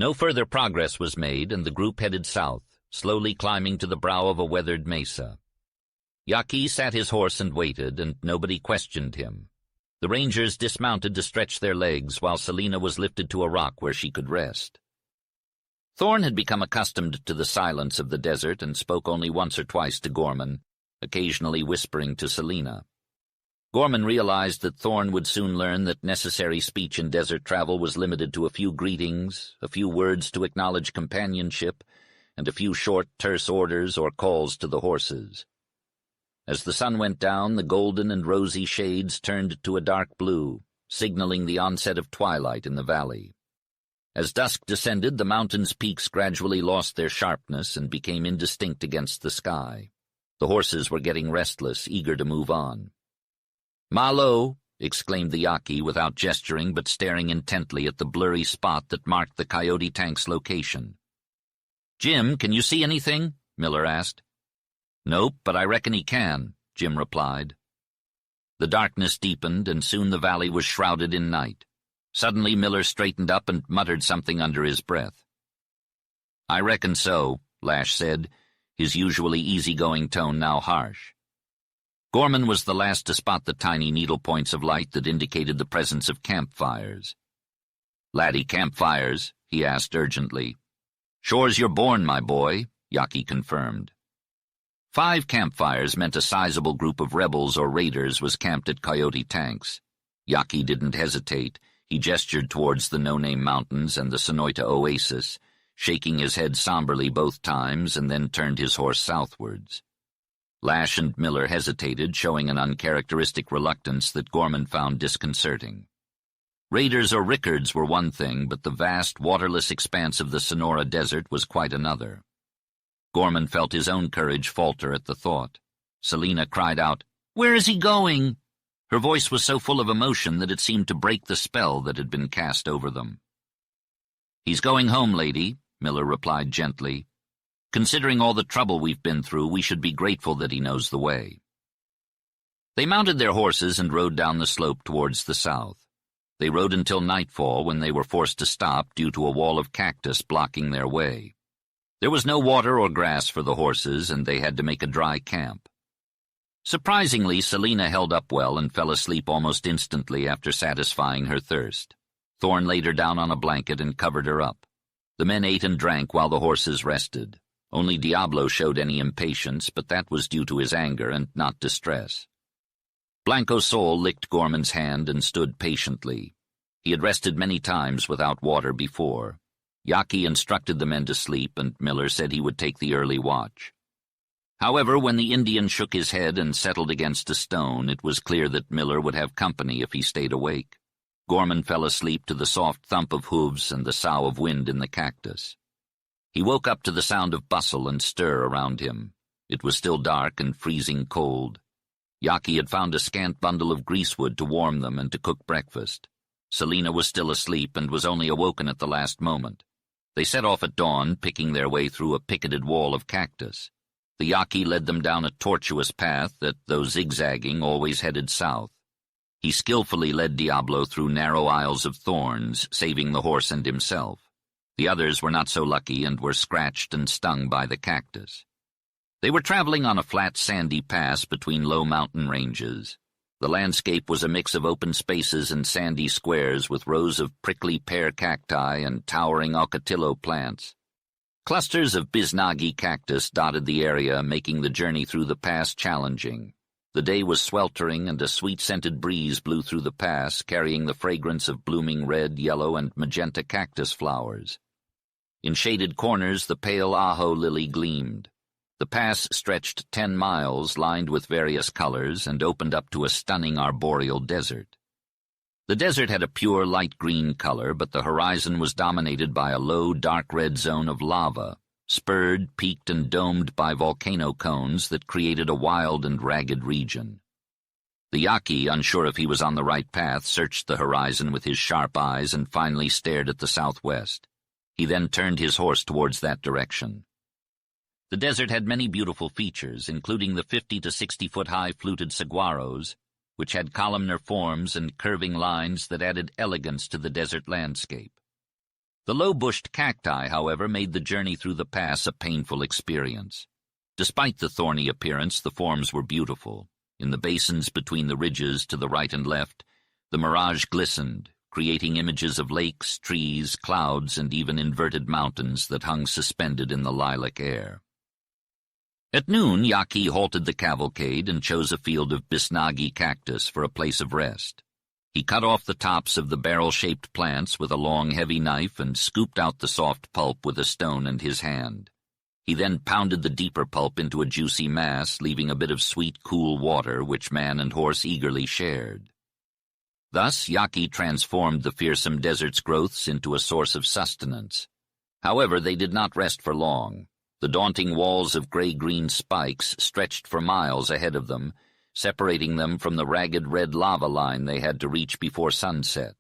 No further progress was made, and the group headed south, slowly climbing to the brow of a weathered mesa. Yaqui sat his horse and waited, and nobody questioned him. The rangers dismounted to stretch their legs, while Selina was lifted to a rock where she could rest. Thorn had become accustomed to the silence of the desert and spoke only once or twice to Gorman, occasionally whispering to Selina. Gorman realized that Thorn would soon learn that necessary speech in desert travel was limited to a few greetings, a few words to acknowledge companionship, and a few short, terse orders or calls to the horses. As the sun went down, the golden and rosy shades turned to a dark blue, signaling the onset of twilight in the valley. As dusk descended, the mountain's peaks gradually lost their sharpness and became indistinct against the sky. The horses were getting restless, eager to move on. "Malo!" exclaimed the Yaqui without gesturing but staring intently at the blurry spot that marked the coyote tank's location. "Jim, can you see anything?" Miller asked. "Nope, but I reckon he can," Jim replied. The darkness deepened, and soon the valley was shrouded in night. Suddenly Miller straightened up and muttered something under his breath. "I reckon so," Lash said, his usually easygoing tone now harsh. Gorman was the last to spot the tiny needle points of light that indicated the presence of campfires. "Laddie, campfires?" he asked urgently. "Shore's you're born, my boy," Yaqui confirmed. 5 campfires meant a sizable group of rebels or raiders was camped at Coyote Tanks. Yaqui didn't hesitate. He gestured towards the no-name mountains and the Sonoita oasis, shaking his head somberly both times, and then turned his horse southwards. Lash and Miller hesitated, showing an uncharacteristic reluctance that Gorman found disconcerting. Raiders or Rickards were one thing, but the vast, waterless expanse of the Sonora Desert was quite another. Gorman felt his own courage falter at the thought. Selina cried out, "Where is he going?" Her voice was so full of emotion that it seemed to break the spell that had been cast over them. "He's going home, lady," Miller replied gently. "Considering all the trouble we've been through, we should be grateful that he knows the way." They mounted their horses and rode down the slope towards the south. They rode until nightfall, when they were forced to stop due to a wall of cactus blocking their way. There was no water or grass for the horses, and they had to make a dry camp. Surprisingly, Selina held up well and fell asleep almost instantly after satisfying her thirst. Thorn laid her down on a blanket and covered her up. The men ate and drank while the horses rested. Only Diablo showed any impatience, but that was due to his anger and not distress. Blanco Sol licked Gorman's hand and stood patiently. He had rested many times without water before. Yaqui instructed the men to sleep, and Miller said he would take the early watch. However, when the Indian shook his head and settled against a stone, it was clear that Miller would have company if he stayed awake. Gorman fell asleep to the soft thump of hooves and the sough of wind in the cactus. He woke up to the sound of bustle and stir around him. It was still dark and freezing cold. Yaqui had found a scant bundle of greasewood to warm them and to cook breakfast. Selina was still asleep and was only awoken at the last moment. They set off at dawn, picking their way through a picketed wall of cactus. The Yaqui led them down a tortuous path that, though zigzagging, always headed south. He skillfully led Diablo through narrow aisles of thorns, saving the horse and himself. The others were not so lucky and were scratched and stung by the cactus. They were traveling on a flat sandy pass between low mountain ranges. The landscape was a mix of open spaces and sandy squares with rows of prickly pear cacti and towering ocotillo plants. Clusters of bisnagi cactus dotted the area, making the journey through the pass challenging. The day was sweltering, and a sweet-scented breeze blew through the pass, carrying the fragrance of blooming red, yellow, and magenta cactus flowers. In shaded corners, the pale ajo lily gleamed. The pass stretched 10 miles, lined with various colors, and opened up to a stunning arboreal desert. The desert had a pure light green color, but the horizon was dominated by a low, dark red zone of lava, spurred, peaked, and domed by volcano cones that created a wild and ragged region. The Yaqui, unsure if he was on the right path, searched the horizon with his sharp eyes and finally stared at the southwest. He then turned his horse towards that direction. The desert had many beautiful features, including the 50 to 60-foot-high fluted saguaros, which had columnar forms and curving lines that added elegance to the desert landscape. The low-bushed cacti, however, made the journey through the pass a painful experience. Despite the thorny appearance, the forms were beautiful. In the basins between the ridges to the right and left, the mirage glistened, creating images of lakes, trees, clouds, and even inverted mountains that hung suspended in the lilac air. At noon, Yaki halted the cavalcade and chose a field of bisnagi cactus for a place of rest. He cut off the tops of the barrel-shaped plants with a long, heavy knife and scooped out the soft pulp with a stone in his hand. He then pounded the deeper pulp into a juicy mass, leaving a bit of sweet, cool water which man and horse eagerly shared. Thus, Yaki transformed the fearsome desert's growths into a source of sustenance. However, they did not rest for long. The daunting walls of gray-green spikes stretched for miles ahead of them, separating them from the ragged red lava line they had to reach before sunset.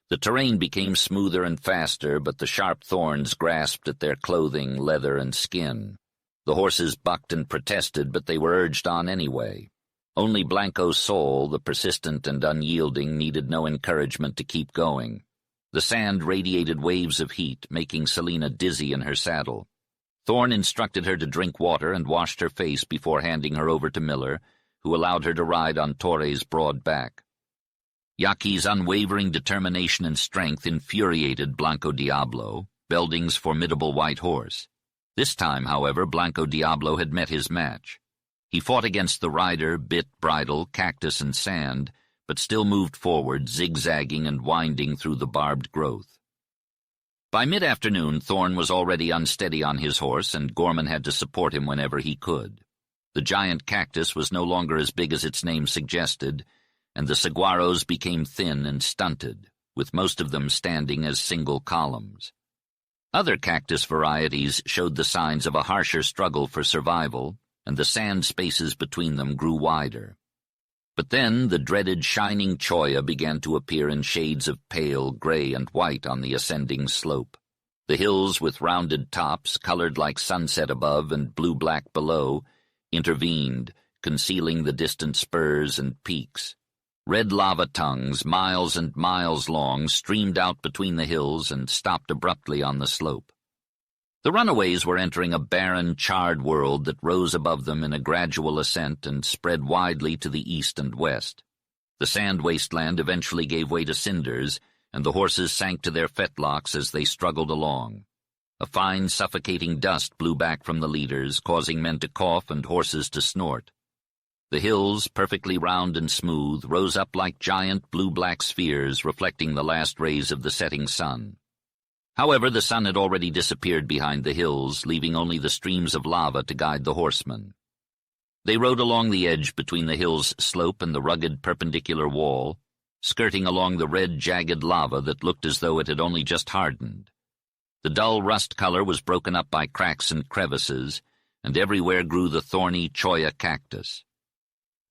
The terrain became smoother and faster, but the sharp thorns grasped at their clothing, leather, and skin. The horses bucked and protested, but they were urged on anyway. Only Blanco's soul, the persistent and unyielding, needed no encouragement to keep going. The sand radiated waves of heat, making Selina dizzy in her saddle. Thorne instructed her to drink water and washed her face before handing her over to Miller, who allowed her to ride on Torre's broad back. Yaki's unwavering determination and strength infuriated Blanco Diablo, Belding's formidable white horse. This time, however, Blanco Diablo had met his match. He fought against the rider, bit, bridle, cactus, and sand, but still moved forward, zigzagging and winding through the barbed growth. By mid-afternoon, Thorne was already unsteady on his horse, and Gorman had to support him whenever he could. The giant cactus was no longer as big as its name suggested, and the saguaros became thin and stunted, with most of them standing as single columns. Other cactus varieties showed the signs of a harsher struggle for survival, and the sand spaces between them grew wider. But then the dreaded shining cholla began to appear in shades of pale gray and white on the ascending slope. The hills with rounded tops, colored like sunset above and blue-black below, intervened, concealing the distant spurs and peaks. Red lava tongues, miles and miles long, streamed out between the hills and stopped abruptly on the slope. The runaways were entering a barren, charred world that rose above them in a gradual ascent and spread widely to the east and west. The sand wasteland eventually gave way to cinders, and the horses sank to their fetlocks as they struggled along. A fine, suffocating dust blew back from the leaders, causing men to cough and horses to snort. The hills, perfectly round and smooth, rose up like giant blue-black spheres reflecting the last rays of the setting sun. However, the sun had already disappeared behind the hills, leaving only the streams of lava to guide the horsemen. They rode along the edge between the hill's slope and the rugged perpendicular wall, skirting along the red, jagged lava that looked as though it had only just hardened. The dull rust color was broken up by cracks and crevices, and everywhere grew the thorny cholla cactus.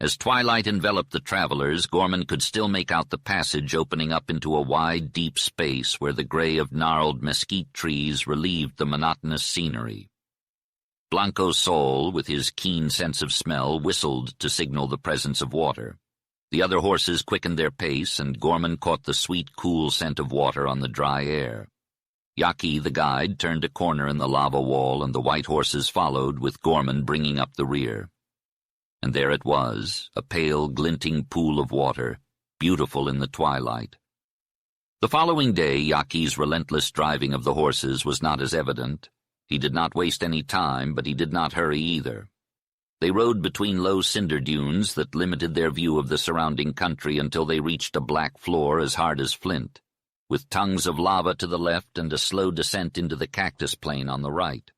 As twilight enveloped the travelers, Gorman could still make out the passage opening up into a wide, deep space where the gray of gnarled mesquite trees relieved the monotonous scenery. Blanco's soul, with his keen sense of smell, whistled to signal the presence of water. The other horses quickened their pace, and Gorman caught the sweet, cool scent of water on the dry air. Yaki, the guide, turned a corner in the lava wall, and the white horses followed, with Gorman bringing up the rear. And there it was, a pale, glinting pool of water, beautiful in the twilight. The following day, Yaki's relentless driving of the horses was not as evident. He did not waste any time, but he did not hurry either. They rode between low cinder dunes that limited their view of the surrounding country until they reached a black floor as hard as flint, with tongues of lava to the left and a slow descent into the cactus plain on the right.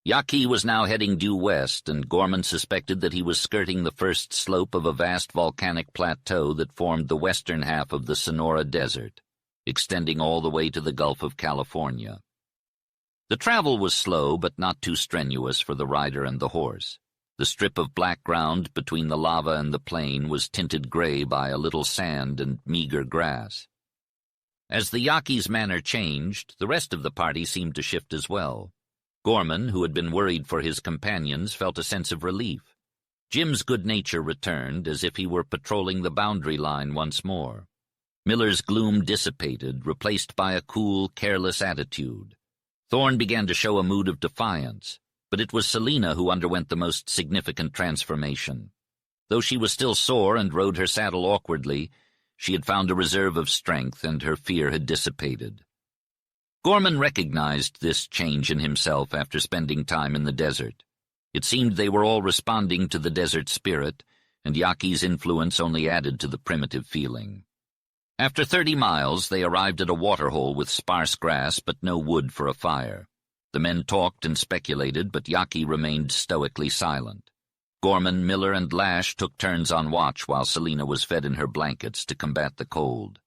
Yaki was now heading due west, and Gorman suspected that he was skirting the first slope of a vast volcanic plateau that formed the western half of the Sonora Desert, extending all the way to the Gulf of California. The travel was slow but not too strenuous for the rider and the horse. The strip of black ground between the lava and the plain was tinted gray by a little sand and meager grass. As the Yaki's manner changed, the rest of the party seemed to shift as well. Gorman, who had been worried for his companions, felt a sense of relief. Jim's good nature returned, as if he were patrolling the boundary line once more. Miller's gloom dissipated, replaced by a cool, careless attitude. Thorne began to show a mood of defiance, but it was Selina who underwent the most significant transformation. Though she was still sore and rode her saddle awkwardly, she had found a reserve of strength, and her fear had dissipated. Gorman recognized this change in himself after spending time in the desert. It seemed they were all responding to the desert spirit, and Yaki's influence only added to the primitive feeling. After 30 miles, they arrived at a waterhole with sparse grass but no wood for a fire. The men talked and speculated, but Yaki remained stoically silent. Gorman, Miller, and Lash took turns on watch while Selina was fed in her blankets to combat the cold.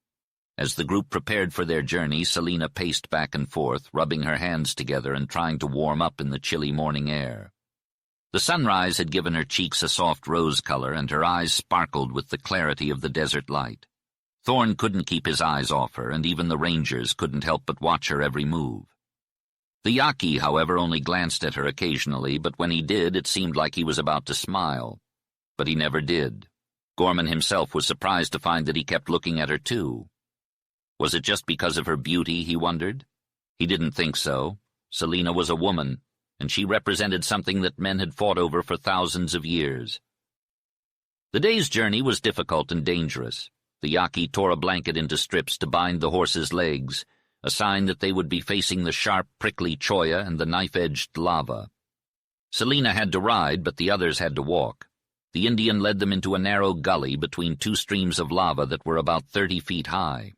As the group prepared for their journey, Selina paced back and forth, rubbing her hands together and trying to warm up in the chilly morning air. The sunrise had given her cheeks a soft rose color, and her eyes sparkled with the clarity of the desert light. Thorne couldn't keep his eyes off her, and even the rangers couldn't help but watch her every move. The Yaki, however, only glanced at her occasionally, but when he did, it seemed like he was about to smile. But he never did. Gorman himself was surprised to find that he kept looking at her too. Was it just because of her beauty, he wondered? He didn't think so. Selina was a woman, and she represented something that men had fought over for thousands of years. The day's journey was difficult and dangerous. The Yaki tore a blanket into strips to bind the horse's legs, a sign that they would be facing the sharp, prickly cholla and the knife-edged lava. Selina had to ride, but the others had to walk. The Indian led them into a narrow gully between two streams of lava that were about 30 feet high.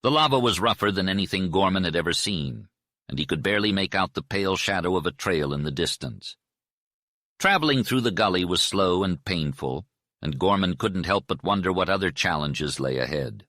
The lava was rougher than anything Gorman had ever seen, and he could barely make out the pale shadow of a trail in the distance. Traveling through the gully was slow and painful, and Gorman couldn't help but wonder what other challenges lay ahead.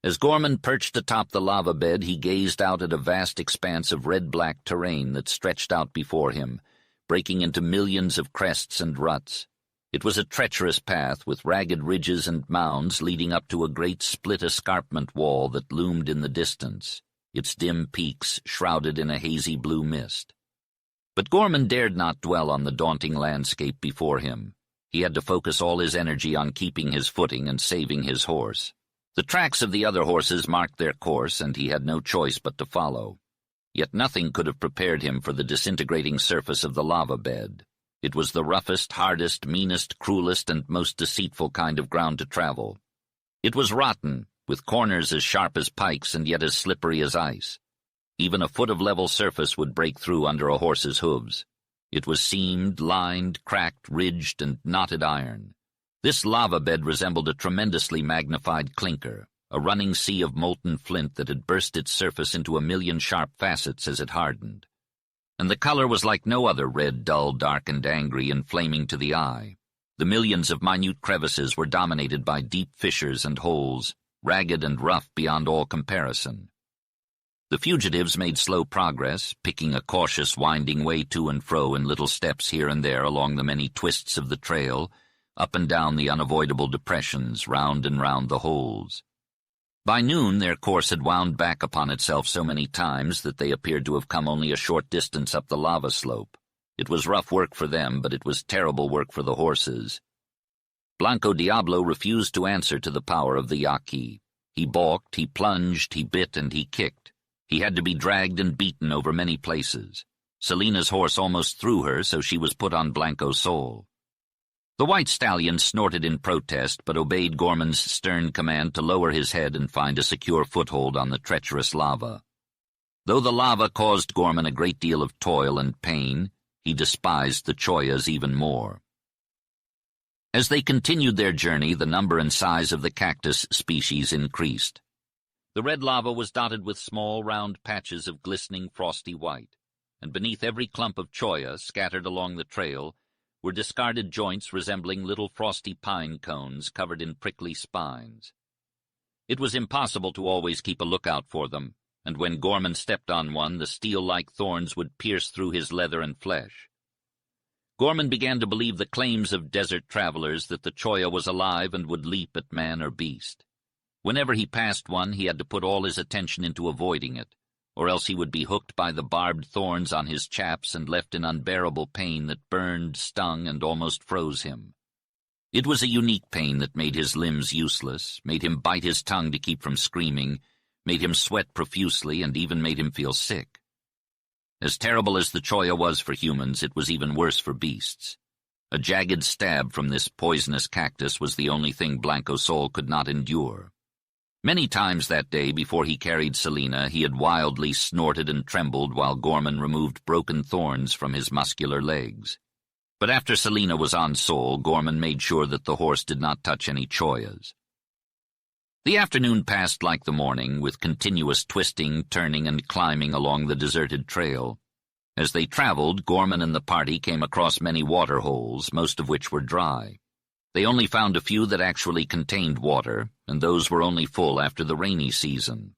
As Gorman perched atop the lava bed, he gazed out at a vast expanse of red-black terrain that stretched out before him, breaking into millions of crests and ruts. It was a treacherous path with ragged ridges and mounds leading up to a great split escarpment wall that loomed in the distance, its dim peaks shrouded in a hazy blue mist. But Gorman dared not dwell on the daunting landscape before him. He had to focus all his energy on keeping his footing and saving his horse. The tracks of the other horses marked their course, and he had no choice but to follow. Yet nothing could have prepared him for the disintegrating surface of the lava bed. It was the roughest, hardest, meanest, cruelest, and most deceitful kind of ground to travel. It was rotten, with corners as sharp as pikes and yet as slippery as ice. Even a foot of level surface would break through under a horse's hooves. It was seamed, lined, cracked, ridged, and knotted iron. This lava bed resembled a tremendously magnified clinker, a running sea of molten flint that had burst its surface into a million sharp facets as it hardened. And the color was like no other red, dull, dark, and angry, and flaming to the eye. The millions of minute crevices were dominated by deep fissures and holes, ragged and rough beyond all comparison. The fugitives made slow progress, picking a cautious, winding way to and fro in little steps here and there along the many twists of the trail, up and down the unavoidable depressions, round and round the holes. By noon their course had wound back upon itself so many times that they appeared to have come only a short distance up the lava slope. It was rough work for them, but it was terrible work for the horses. Blanco Diablo refused to answer to the power of the Yaki. He balked, he plunged, he bit, and he kicked. He had to be dragged and beaten over many places. Selina's horse almost threw her, so she was put on Blanco's soul. The white stallion snorted in protest, but obeyed Gorman's stern command to lower his head and find a secure foothold on the treacherous lava. Though the lava caused Gorman a great deal of toil and pain, he despised the chollas even more. As they continued their journey, the number and size of the cactus species increased. The red lava was dotted with small, round patches of glistening, frosty white, and beneath every clump of cholla scattered along the trail were discarded joints resembling little frosty pine cones covered in prickly spines. It was impossible to always keep a lookout for them, and when Gorman stepped on one, the steel-like thorns would pierce through his leather and flesh. Gorman began to believe the claims of desert travelers that the cholla was alive and would leap at man or beast. Whenever he passed one, he had to put all his attention into avoiding it, or else he would be hooked by the barbed thorns on his chaps and left in unbearable pain that burned, stung, and almost froze him. It was a unique pain that made his limbs useless, made him bite his tongue to keep from screaming, made him sweat profusely, and even made him feel sick. As terrible as the choya was for humans, it was even worse for beasts. A jagged stab from this poisonous cactus was the only thing Blanco Sol could not endure. Many times that day before he carried Selina, he had wildly snorted and trembled while Gorman removed broken thorns from his muscular legs. But after Selina was on Sol, Gorman made sure that the horse did not touch any choyas. The afternoon passed like the morning, with continuous twisting, turning, and climbing along the deserted trail. As they traveled, Gorman and the party came across many water holes, most of which were dry. They only found a few that actually contained water, and those were only full after the rainy season.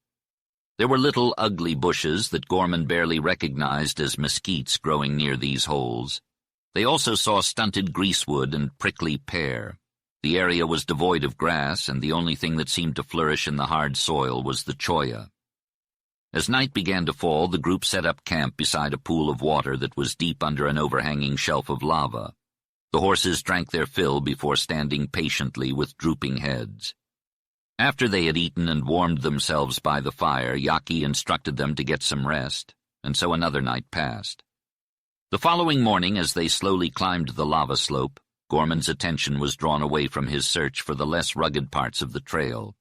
There were little ugly bushes that Gorman barely recognized as mesquites growing near these holes. They also saw stunted greasewood and prickly pear. The area was devoid of grass, and the only thing that seemed to flourish in the hard soil was the choya. As night began to fall, the group set up camp beside a pool of water that was deep under an overhanging shelf of lava. The horses drank their fill before standing patiently with drooping heads. After they had eaten and warmed themselves by the fire, Yaki instructed them to get some rest, and so another night passed. The following morning, as they slowly climbed the lava slope, Gorman's attention was drawn away from his search for the less rugged parts of the trail.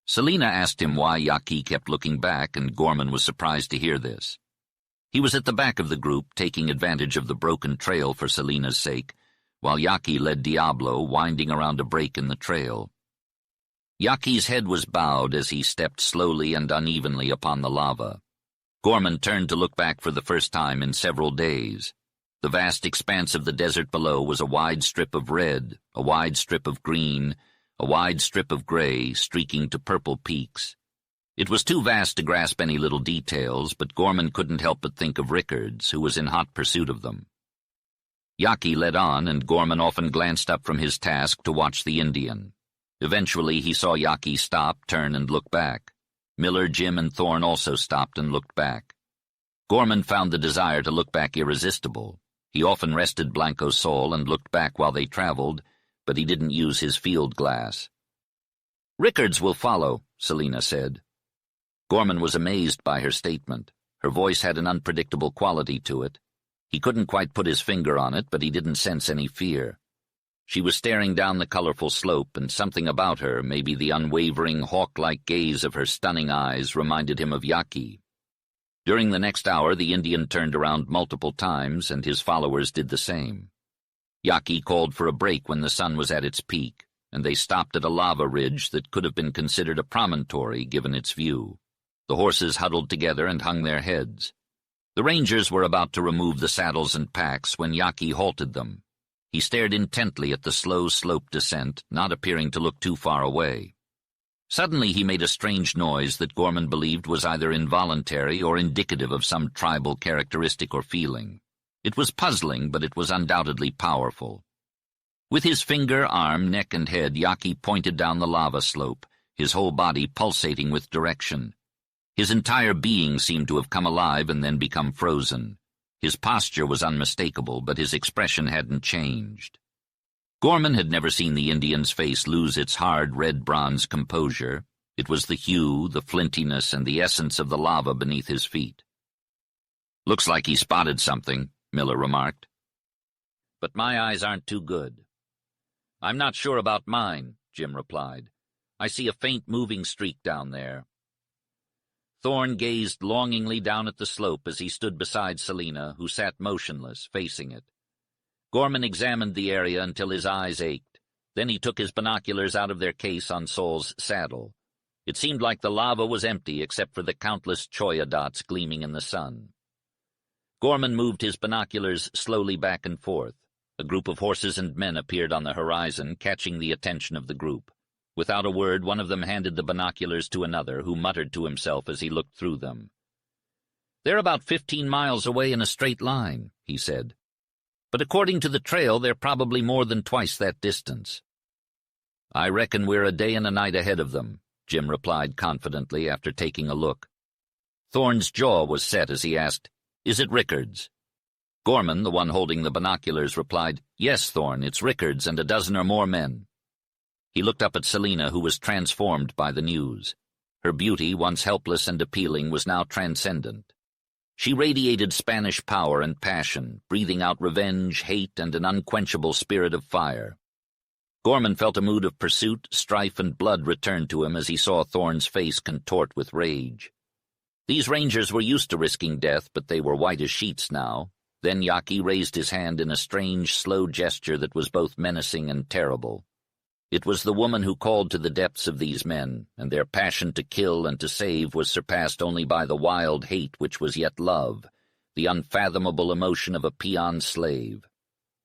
Selina asked him why Yaki kept looking back, and Gorman was surprised to hear this. He was at the back of the group, taking advantage of the broken trail for Selina's sake, while Yaki led Diablo, winding around a break in the trail. Yaki's head was bowed as he stepped slowly and unevenly upon the lava. Gorman turned to look back for the first time in several days. The vast expanse of the desert below was a wide strip of red, a wide strip of green, a wide strip of gray, streaking to purple peaks. It was too vast to grasp any little details, but Gorman couldn't help but think of Rickards, who was in hot pursuit of them. Yaki led on, and Gorman often glanced up from his task to watch the Indian. Eventually he saw Yaki stop, turn, and look back. Miller, Jim, and Thorne also stopped and looked back. Gorman found the desire to look back irresistible. He often rested Blanco Sol and looked back while they traveled, but he didn't use his field glass. "Rickards will follow," Selina said. Gorman was amazed by her statement. Her voice had an unpredictable quality to it. He couldn't quite put his finger on it, but he didn't sense any fear. She was staring down the colorful slope, and something about her, maybe the unwavering, hawk-like gaze of her stunning eyes, reminded him of Yaki. During the next hour, the Indian turned around multiple times, and his followers did the same. Yaki called for a break when the sun was at its peak, and they stopped at a lava ridge that could have been considered a promontory given its view. The horses huddled together and hung their heads. The rangers were about to remove the saddles and packs when Yaki halted them. He stared intently at the slow slope descent, not appearing to look too far away. Suddenly he made a strange noise that Gorman believed was either involuntary or indicative of some tribal characteristic or feeling. It was puzzling, but it was undoubtedly powerful. With his finger, arm, neck, and head, Yaki pointed down the lava slope, his whole body pulsating with direction. His entire being seemed to have come alive and then become frozen. His posture was unmistakable, but his expression hadn't changed. Gorman had never seen the Indian's face lose its hard red-bronze composure. It was the hue, the flintiness, and the essence of the lava beneath his feet. "Looks like he spotted something," Miller remarked. "But my eyes aren't too good." "I'm not sure about mine," Jim replied. "I see a faint moving streak down there." Thorne gazed longingly down at the slope as he stood beside Selina, who sat motionless, facing it. Gorman examined the area until his eyes ached. Then he took his binoculars out of their case on Sol's saddle. It seemed like the lava was empty except for the countless choya dots gleaming in the sun. Gorman moved his binoculars slowly back and forth. A group of horses and men appeared on the horizon, catching the attention of the group. Without a word, one of them handed the binoculars to another, who muttered to himself as he looked through them. "They're about 15 miles away in a straight line," he said. "But according to the trail, they're probably more than twice that distance." "I reckon we're a day and a night ahead of them," Jim replied confidently after taking a look. Thorne's jaw was set as he asked, "Is it Rickards?" Gorman, the one holding the binoculars, replied, "Yes, Thorne, it's Rickards and a dozen or more men." He looked up at Selina, who was transformed by the news. Her beauty, once helpless and appealing, was now transcendent. She radiated Spanish power and passion, breathing out revenge, hate, and an unquenchable spirit of fire. Gorman felt a mood of pursuit, strife, and blood return to him as he saw Thorne's face contort with rage. These rangers were used to risking death, but they were white as sheets now. Then Yaki raised his hand in a strange, slow gesture that was both menacing and terrible. It was the woman who called to the depths of these men, and their passion to kill and to save was surpassed only by the wild hate which was yet love, the unfathomable emotion of a peon slave.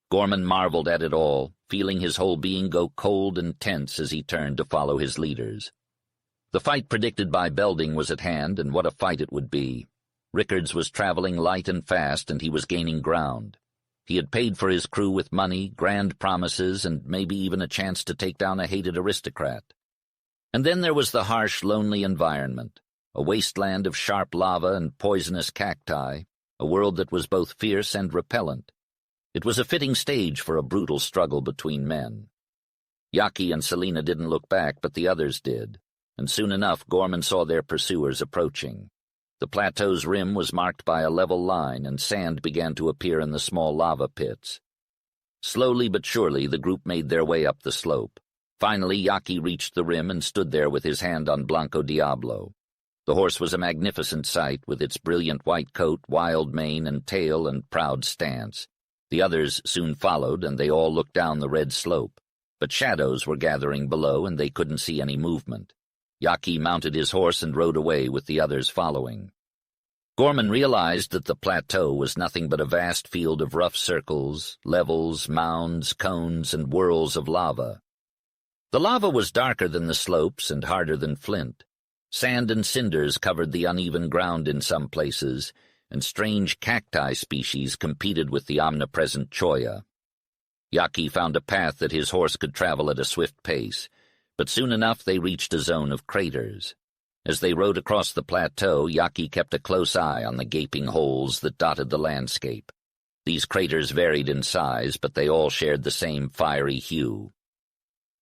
Gorman marveled at it all, feeling his whole being go cold and tense as he turned to follow his leaders. The fight predicted by Belding was at hand, and what a fight it would be. Rickards was traveling light and fast, and he was gaining ground. He had paid for his crew with money, grand promises, and maybe even a chance to take down a hated aristocrat. And then there was the harsh, lonely environment, a wasteland of sharp lava and poisonous cacti, a world that was both fierce and repellent. It was a fitting stage for a brutal struggle between men. Yaki and Selina didn't look back, but the others did, and soon enough Gorman saw their pursuers approaching. The plateau's rim was marked by a level line, and sand began to appear in the small lava pits. Slowly but surely the group made their way up the slope. Finally Yaki reached the rim and stood there with his hand on Blanco Diablo. The horse was a magnificent sight, with its brilliant white coat, wild mane and tail, and proud stance. The others soon followed, and they all looked down the red slope. But shadows were gathering below, and they couldn't see any movement. Yaki mounted his horse and rode away with the others following. Gorman realized that the plateau was nothing but a vast field of rough circles, levels, mounds, cones, and whirls of lava. The lava was darker than the slopes and harder than flint. Sand and cinders covered the uneven ground in some places, and strange cacti species competed with the omnipresent cholla. Yaki found a path that his horse could travel at a swift pace, but soon enough they reached a zone of craters. As they rode across the plateau, Yaki kept a close eye on the gaping holes that dotted the landscape. These craters varied in size, but they all shared the same fiery hue.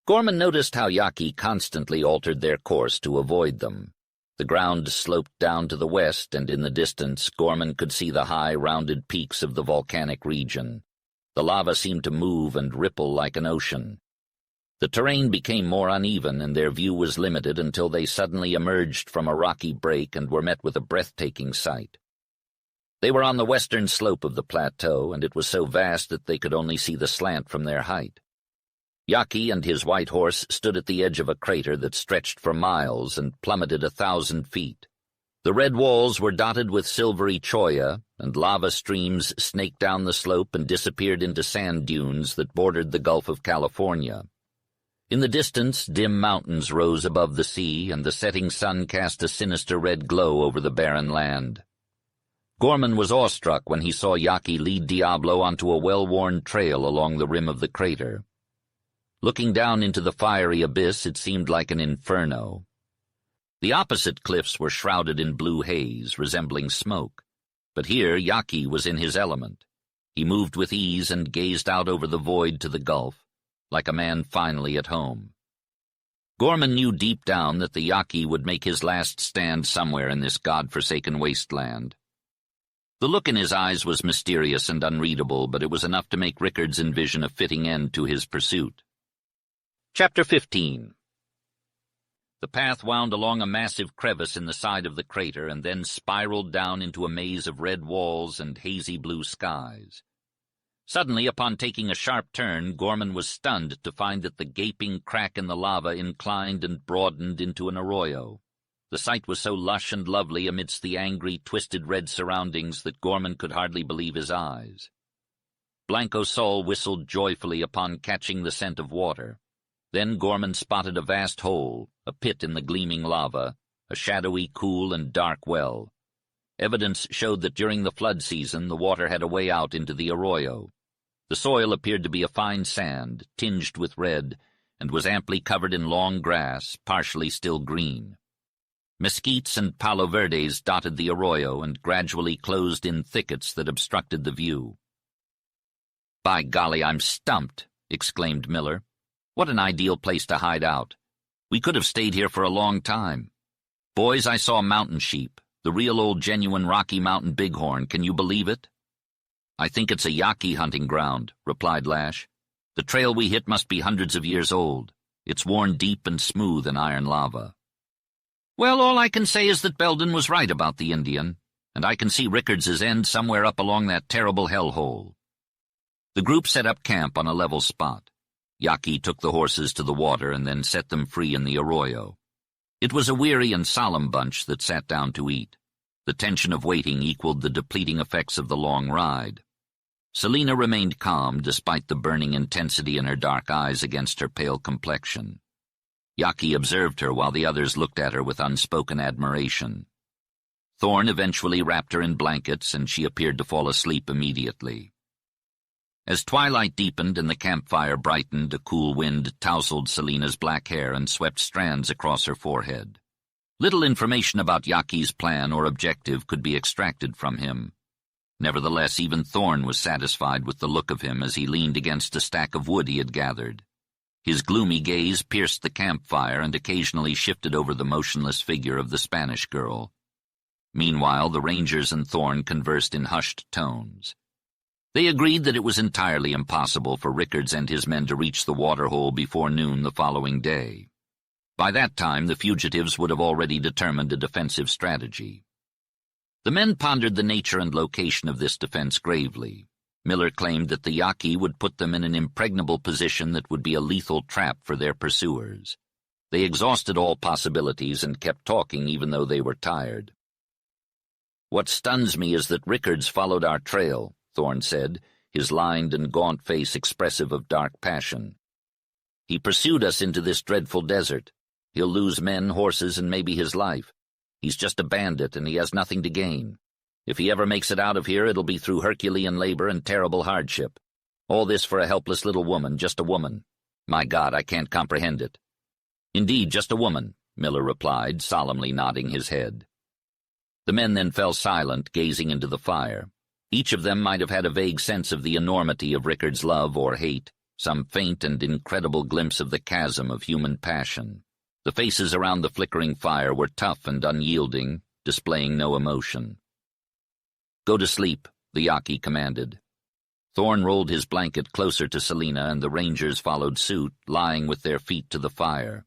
Gorman noticed how Yaki constantly altered their course to avoid them. The ground sloped down to the west, and in the distance Gorman could see the high, rounded peaks of the volcanic region. The lava seemed to move and ripple like an ocean. The terrain became more uneven, and their view was limited until they suddenly emerged from a rocky break and were met with a breathtaking sight. They were on the western slope of the plateau, and it was so vast that they could only see the slant from their height. Yaki and his white horse stood at the edge of a crater that stretched for miles and plummeted 1,000 feet. The red walls were dotted with silvery cholla, and lava streams snaked down the slope and disappeared into sand dunes that bordered the Gulf of California. In the distance, dim mountains rose above the sea, and the setting sun cast a sinister red glow over the barren land. Gorman was awestruck when he saw Yaki lead Diablo onto a well-worn trail along the rim of the crater. Looking down into the fiery abyss, it seemed like an inferno. The opposite cliffs were shrouded in blue haze, resembling smoke. But here Yaki was in his element. He moved with ease and gazed out over the void to the gulf, like a man finally at home. Gorman knew deep down that the Yaki would make his last stand somewhere in this god-forsaken wasteland. The look in his eyes was mysterious and unreadable, but it was enough to make Rickards envision a fitting end to his pursuit. Chapter 15. The path wound along a massive crevice in the side of the crater and then spiraled down into a maze of red walls and hazy blue skies. Suddenly, upon taking a sharp turn, Gorman was stunned to find that the gaping crack in the lava inclined and broadened into an arroyo. The sight was so lush and lovely amidst the angry, twisted red surroundings that Gorman could hardly believe his eyes. Blanco Sol whistled joyfully upon catching the scent of water. Then Gorman spotted a vast hole, a pit in the gleaming lava, a shadowy, cool, and dark well. Evidence showed that during the flood season the water had a way out into the arroyo. The soil appeared to be a fine sand, tinged with red, and was amply covered in long grass, partially still green. Mesquites and palo verdes dotted the arroyo and gradually closed in thickets that obstructed the view. "By golly, I'm stumped," exclaimed Miller. "What an ideal place to hide out. We could have stayed here for a long time. Boys, I saw mountain sheep, the real old genuine Rocky Mountain bighorn. Can you believe it?" "I think it's a Yaqui hunting ground," replied Lash. "The trail we hit must be hundreds of years old. It's worn deep and smooth in iron lava." "Well, all I can say is that Belden was right about the Indian, and I can see Rickards's end somewhere up along that terrible hellhole." The group set up camp on a level spot. Yaqui took the horses to the water and then set them free in the arroyo. It was a weary and solemn bunch that sat down to eat. The tension of waiting equaled the depleting effects of the long ride. Selina remained calm despite the burning intensity in her dark eyes against her pale complexion. Yaqui observed her while the others looked at her with unspoken admiration. Thorn eventually wrapped her in blankets, and she appeared to fall asleep immediately. As twilight deepened and the campfire brightened, a cool wind tousled Selina's black hair and swept strands across her forehead. Little information about Yaqui's plan or objective could be extracted from him. Nevertheless, even Thorn was satisfied with the look of him as he leaned against a stack of wood he had gathered. His gloomy gaze pierced the campfire and occasionally shifted over the motionless figure of the Spanish girl. Meanwhile, the Rangers and Thorn conversed in hushed tones. They agreed that it was entirely impossible for Rickards and his men to reach the waterhole before noon the following day. By that time, the fugitives would have already determined a defensive strategy. The men pondered the nature and location of this defense gravely. Miller claimed that the Yaqui would put them in an impregnable position that would be a lethal trap for their pursuers. They exhausted all possibilities and kept talking even though they were tired. "What stuns me is that Rickards followed our trail," Thorn said, his lined and gaunt face expressive of dark passion. "He pursued us into this dreadful desert. He'll lose men, horses, and maybe his life. He's just a bandit, and he has nothing to gain. If he ever makes it out of here, it'll be through Herculean labor and terrible hardship. All this for a helpless little woman, just a woman. My God, I can't comprehend it." "Indeed, just a woman," Miller replied, solemnly nodding his head. The men then fell silent, gazing into the fire. Each of them might have had a vague sense of the enormity of Rickards' love or hate, some faint and incredible glimpse of the chasm of human passion. The faces around the flickering fire were tough and unyielding, displaying no emotion. "Go to sleep," the Yaqui commanded. Thorn rolled his blanket closer to Selina, and the Rangers followed suit, lying with their feet to the fire.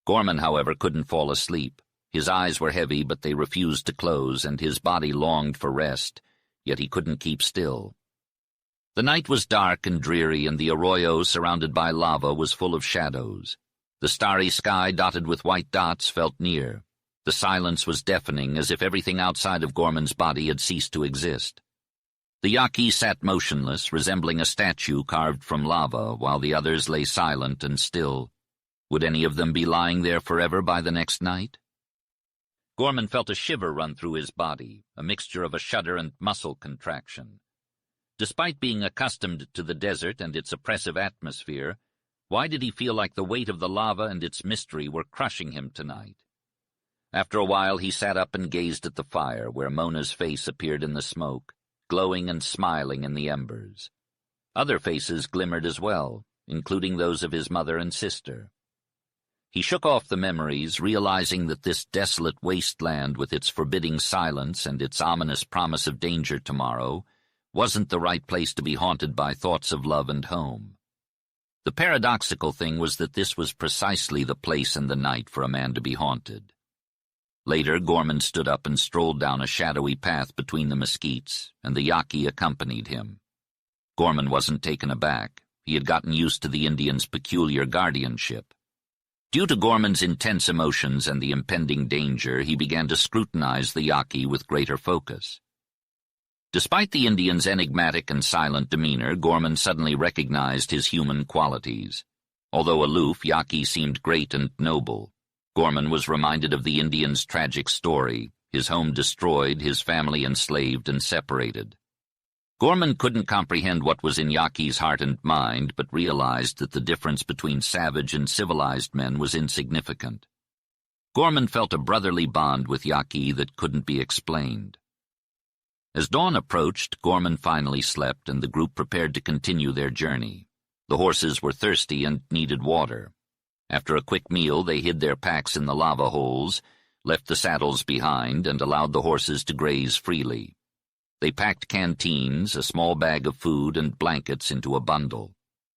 Gorman, however, couldn't fall asleep. His eyes were heavy, but they refused to close, and his body longed for rest, yet he couldn't keep still. The night was dark and dreary, and the arroyo, surrounded by lava, was full of shadows. The starry sky, dotted with white dots, felt near. The silence was deafening, as if everything outside of Gorman's body had ceased to exist. The Yaqui sat motionless, resembling a statue carved from lava, while the others lay silent and still. Would any of them be lying there forever by the next night? Gorman felt a shiver run through his body, a mixture of a shudder and muscle contraction. Despite being accustomed to the desert and its oppressive atmosphere, why did he feel like the weight of the lava and its mystery were crushing him tonight? After a while he sat up and gazed at the fire, where Mona's face appeared in the smoke, glowing and smiling in the embers. Other faces glimmered as well, including those of his mother and sister. He shook off the memories, realizing that this desolate wasteland with its forbidding silence and its ominous promise of danger tomorrow wasn't the right place to be haunted by thoughts of love and home. The paradoxical thing was that this was precisely the place and the night for a man to be haunted. Later, Gorman stood up and strolled down a shadowy path between the mesquites, and the Yaqui accompanied him. Gorman wasn't taken aback. He had gotten used to the Indian's peculiar guardianship. Due to Gorman's intense emotions and the impending danger, he began to scrutinize the Yaqui with greater focus. Despite the Indian's enigmatic and silent demeanor, Gorman suddenly recognized his human qualities. Although aloof, Yaqui seemed great and noble. Gorman was reminded of the Indian's tragic story, his home destroyed, his family enslaved and separated. Gorman couldn't comprehend what was in Yaqui's heart and mind, but realized that the difference between savage and civilized men was insignificant. Gorman felt a brotherly bond with Yaqui that couldn't be explained. As dawn approached, Gorman finally slept, and the group prepared to continue their journey. The horses were thirsty and needed water. After a quick meal, they hid their packs in the lava holes, left the saddles behind, and allowed the horses to graze freely. They packed canteens, a small bag of food, and blankets into a bundle.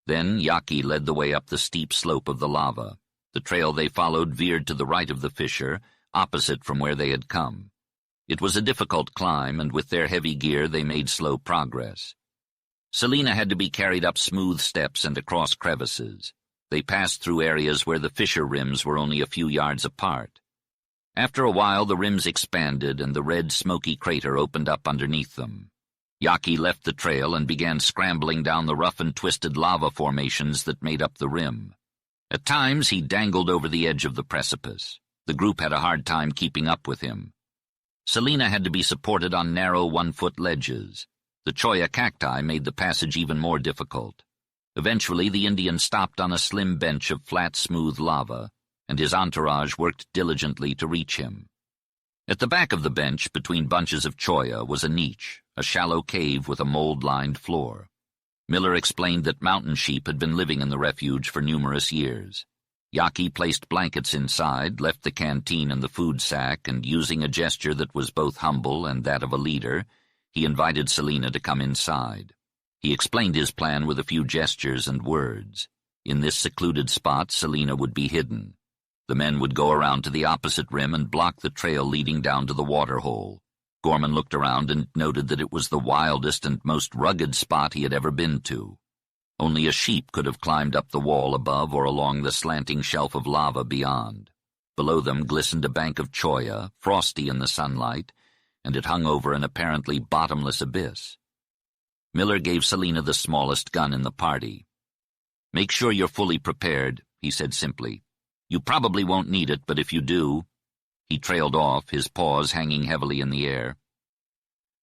Then Yaki led the way up the steep slope of the lava. The trail they followed veered to the right of the fissure, opposite from where they had come. It was a difficult climb, and with their heavy gear they made slow progress. Selina had to be carried up smooth steps and across crevices. They passed through areas where the fissure rims were only a few yards apart. After a while the rims expanded and the red, smoky crater opened up underneath them. Yaki left the trail and began scrambling down the rough and twisted lava formations that made up the rim. At times he dangled over the edge of the precipice. The group had a hard time keeping up with him. Selina had to be supported on narrow one-foot ledges. The cholla cacti made the passage even more difficult. Eventually the Indian stopped on a slim bench of flat, smooth lava, and his entourage worked diligently to reach him. At the back of the bench, between bunches of cholla, was a niche, a shallow cave with a mold-lined floor. Miller explained that mountain sheep had been living in the refuge for numerous years. Yaki placed blankets inside, left the canteen and the food sack, and using a gesture that was both humble and that of a leader, he invited Selina to come inside. He explained his plan with a few gestures and words. In this secluded spot, Selina would be hidden. The men would go around to the opposite rim and block the trail leading down to the water hole. Gorman looked around and noted that it was the wildest and most rugged spot he had ever been to. Only a sheep could have climbed up the wall above or along the slanting shelf of lava beyond. Below them glistened a bank of cholla, frosty in the sunlight, and it hung over an apparently bottomless abyss. Miller gave Selina the smallest gun in the party. "Make sure you're fully prepared," he said simply. "You probably won't need it, but if you do—" He trailed off, his paws hanging heavily in the air.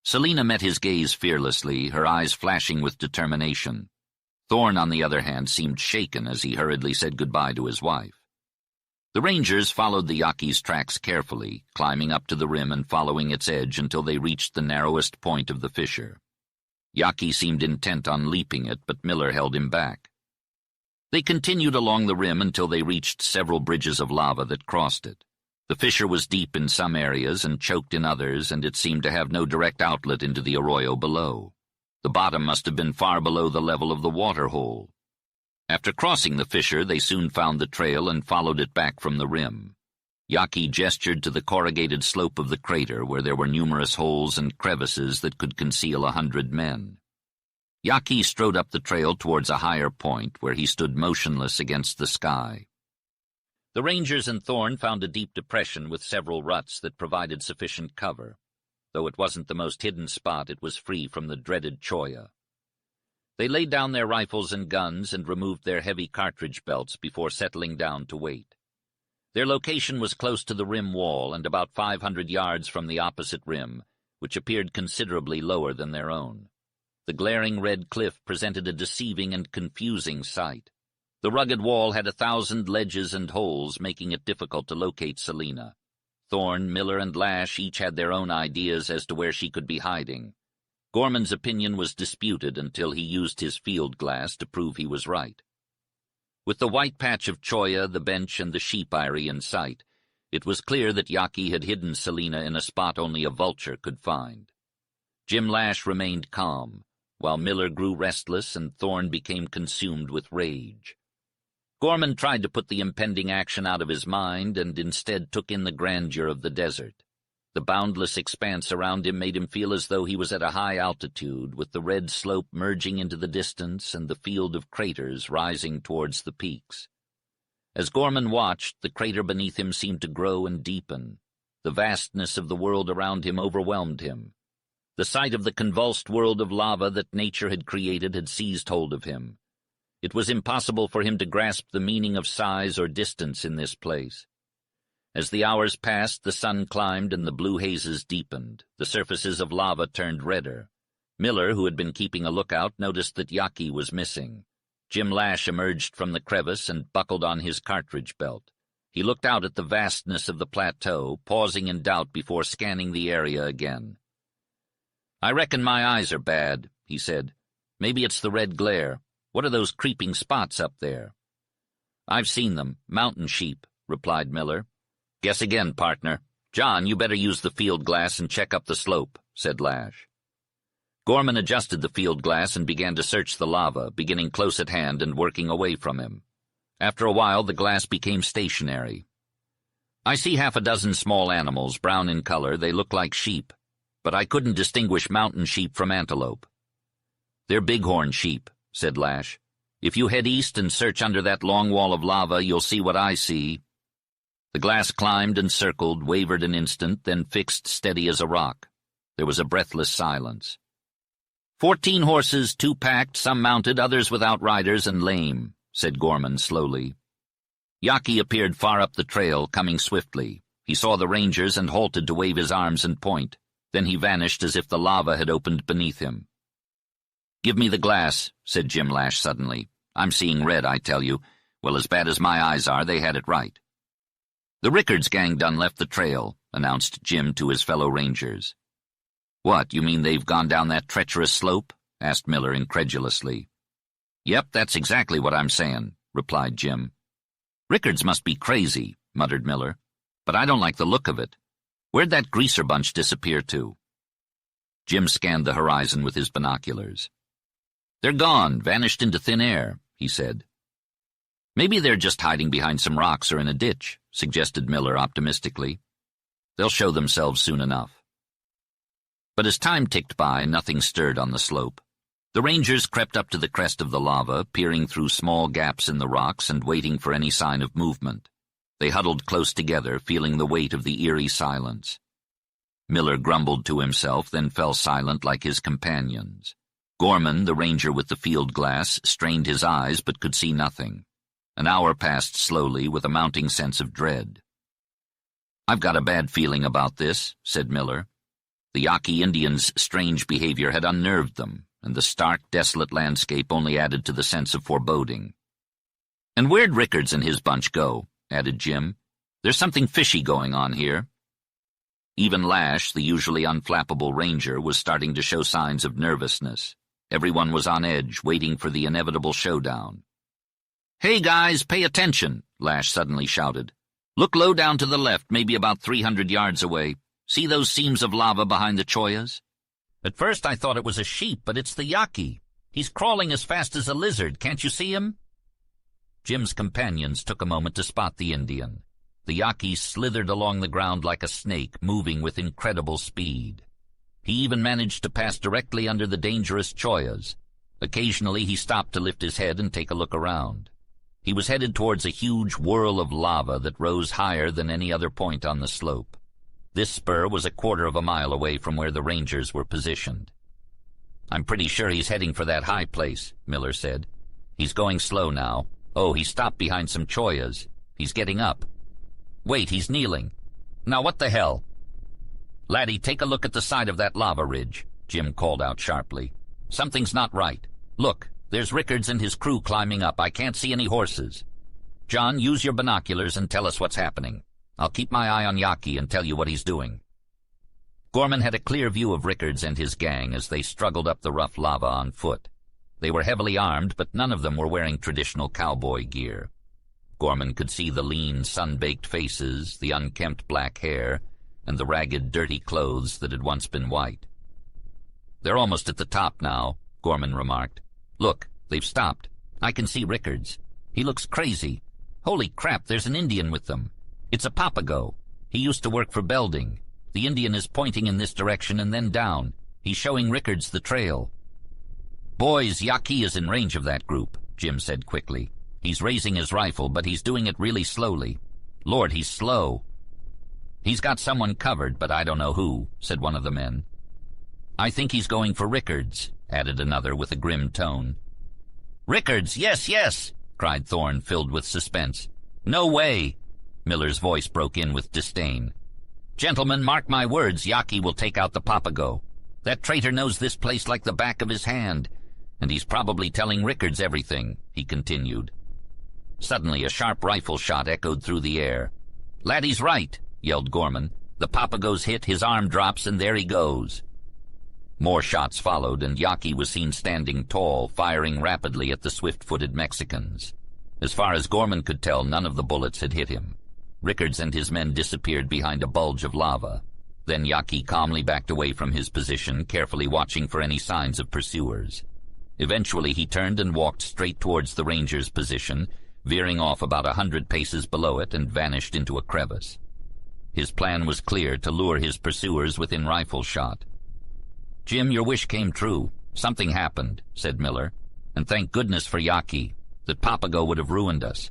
Selina met his gaze fearlessly, her eyes flashing with determination. Thorne, on the other hand, seemed shaken as he hurriedly said goodbye to his wife. The rangers followed the Yaki's tracks carefully, climbing up to the rim and following its edge until they reached the narrowest point of the fissure. Yaki seemed intent on leaping it, but Miller held him back. They continued along the rim until they reached several bridges of lava that crossed it. The fissure was deep in some areas and choked in others, and it seemed to have no direct outlet into the arroyo below. The bottom must have been far below the level of the water hole. After crossing the fissure, they soon found the trail and followed it back from the rim. Yaki gestured to the corrugated slope of the crater where there were numerous holes and crevices that could conceal 100 men. Yaki strode up the trail towards a higher point where he stood motionless against the sky. The rangers and Thorne found a deep depression with several ruts that provided sufficient cover. Though it wasn't the most hidden spot, it was free from the dreaded cholla. They laid down their rifles and guns and removed their heavy cartridge belts before settling down to wait. Their location was close to the rim wall and about 500 yards from the opposite rim, which appeared considerably lower than their own. The glaring red cliff presented a deceiving and confusing sight. The rugged wall had 1,000 ledges and holes, making it difficult to locate Selina. Thorne, Miller, and Lash each had their own ideas as to where she could be hiding. Gorman's opinion was disputed until he used his field glass to prove he was right. With the white patch of cholla, the bench, and the sheep eyrie in sight, it was clear that Yaki had hidden Selina in a spot only a vulture could find. Jim Lash remained calm, while Miller grew restless and Thorne became consumed with rage. Gorman tried to put the impending action out of his mind and instead took in the grandeur of the desert. The boundless expanse around him made him feel as though he was at a high altitude, with the red slope merging into the distance and the field of craters rising towards the peaks. As Gorman watched, the crater beneath him seemed to grow and deepen. The vastness of the world around him overwhelmed him. The sight of the convulsed world of lava that nature had created had seized hold of him. It was impossible for him to grasp the meaning of size or distance in this place. As the hours passed, the sun climbed and the blue hazes deepened. The surfaces of lava turned redder. Miller, who had been keeping a lookout, noticed that Yaki was missing. Jim Lash emerged from the crevice and buckled on his cartridge belt. He looked out at the vastness of the plateau, pausing in doubt before scanning the area again. "I reckon my eyes are bad," he said. "Maybe it's the red glare. What are those creeping spots up there?" "I've seen them. Mountain sheep," replied Miller. "Guess again, partner. John, you better use the field glass and check up the slope," said Lash. Gorman adjusted the field glass and began to search the lava, beginning close at hand and working away from him. After a while, the glass became stationary. "I see half a dozen small animals, brown in color. They look like sheep, but I couldn't distinguish mountain sheep from antelope." "They're bighorn sheep," said Lash. "If you head east and search under that long wall of lava, you'll see what I see." The glass climbed and circled, wavered an instant, then fixed steady as a rock. There was a breathless silence. 14 horses, 2 packed, some mounted, others without riders and lame," said Gorman slowly. Yaki appeared far up the trail, coming swiftly. He saw the rangers and halted to wave his arms and point. Then he vanished as if the lava had opened beneath him. "Give me the glass," said Jim Lash suddenly. "I'm seeing red, I tell you. Well, as bad as my eyes are, they had it right." "The Rickards gang done left the trail," announced Jim to his fellow rangers. "What, you mean they've gone down that treacherous slope?" asked Miller incredulously. "Yep, that's exactly what I'm saying," replied Jim. "Rickards must be crazy," muttered Miller. "But I don't like the look of it. Where'd that greaser bunch disappear to?" Jim scanned the horizon with his binoculars. "They're gone, vanished into thin air," he said. "Maybe they're just hiding behind some rocks or in a ditch," suggested Miller optimistically. "They'll show themselves soon enough." But as time ticked by, nothing stirred on the slope. The rangers crept up to the crest of the lava, peering through small gaps in the rocks and waiting for any sign of movement. They huddled close together, feeling the weight of the eerie silence. Miller grumbled to himself, then fell silent like his companions. Gorman, the ranger with the field glass, strained his eyes but could see nothing. An hour passed slowly, with a mounting sense of dread. "I've got a bad feeling about this," said Miller. The Yaqui Indians' strange behavior had unnerved them, and the stark, desolate landscape only added to the sense of foreboding. "And where'd Rickards and his bunch go?" added Jim. "There's something fishy going on here." Even Lash, the usually unflappable ranger, was starting to show signs of nervousness. Everyone was on edge, waiting for the inevitable showdown. "Hey, guys, pay attention," Lash suddenly shouted. "Look low down to the left, maybe about 300 yards away. See those seams of lava behind the choyas?" "At first I thought it was a sheep, but it's the Yaqui. He's crawling as fast as a lizard. Can't you see him?" Jim's companions took a moment to spot the Indian. The Yaqui slithered along the ground like a snake, moving with incredible speed. He even managed to pass directly under the dangerous choyas. Occasionally he stopped to lift his head and take a look around. He was headed towards a huge whirl of lava that rose higher than any other point on the slope. This spur was a quarter of a mile away from where the rangers were positioned. "I'm pretty sure he's heading for that high place," Miller said. "He's going slow now. Oh, he stopped behind some choyas. He's getting up. Wait, he's kneeling. Now what the hell?" "Laddie, take a look at the side of that lava ridge," Jim called out sharply. "Something's not right. Look, there's Rickards and his crew climbing up. I can't see any horses. John, use your binoculars and tell us what's happening. I'll keep my eye on Yaqui and tell you what he's doing." Gorman had a clear view of Rickards and his gang as they struggled up the rough lava on foot. They were heavily armed, but none of them were wearing traditional cowboy gear. Gorman could see the lean, sun-baked faces, the unkempt black hair, and the ragged, dirty clothes that had once been white. "They're almost at the top now," Gorman remarked. "Look, they've stopped. I can see Rickards. He looks crazy. Holy crap, there's an Indian with them. It's a Papago. He used to work for Belding. The Indian is pointing in this direction and then down. He's showing Rickards the trail." "Boys, Yaqui is in range of that group," Jim said quickly. "He's raising his rifle, but he's doing it really slowly. Lord, he's slow." "He's got someone covered, but I don't know who," said one of the men. "I think he's going for Rickards," added another with a grim tone. "Rickards, yes, yes!" cried Thorne, filled with suspense. "No way!" Miller's voice broke in with disdain. "Gentlemen, mark my words, Yaqui will take out the Papago. That traitor knows this place like the back of his hand, and he's probably telling Rickards everything," he continued. Suddenly a sharp rifle shot echoed through the air. "Laddie's right," yelled Gorman. "The Papago's hit, his arm drops, and there he goes." More shots followed, and Yaqui was seen standing tall, firing rapidly at the swift-footed Mexicans. As far as Gorman could tell, none of the bullets had hit him. Rickards and his men disappeared behind a bulge of lava. Then Yaqui calmly backed away from his position, carefully watching for any signs of pursuers. Eventually he turned and walked straight towards the ranger's position, veering off about 100 paces below it, and vanished into a crevice. His plan was clear: to lure his pursuers within rifle shot. "Jim, your wish came true. Something happened," said Miller, "and thank goodness for Yaqui. That Papago would have ruined us.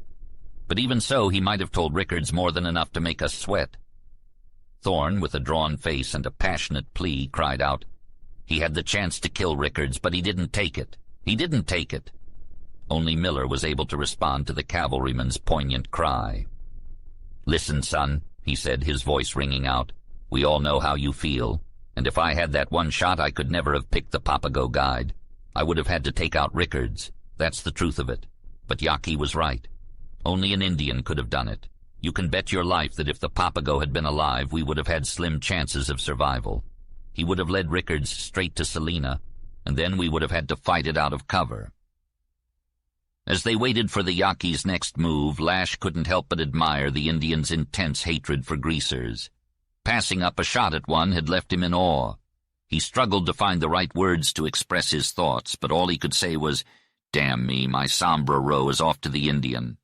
But even so, he might have told Rickards more than enough to make us sweat." Thorne, with a drawn face and a passionate plea, cried out, "He had the chance to kill Rickards, but he didn't take it. He didn't take it." Only Miller was able to respond to the cavalryman's poignant cry. "Listen, son," he said, his voice ringing out. "We all know how you feel, and if I had that one shot, I could never have picked the Papago guide. I would have had to take out Rickards. That's the truth of it. But Yaqui was right. Only an Indian could have done it. You can bet your life that if the Papago had been alive, we would have had slim chances of survival. He would have led Rickards straight to Salina, and then we would have had to fight it out of cover." As they waited for the Yaqui's next move, Lash couldn't help but admire the Indian's intense hatred for greasers. Passing up a shot at one had left him in awe. He struggled to find the right words to express his thoughts, but all he could say was, "Damn me, my sombrero is off to the Indian."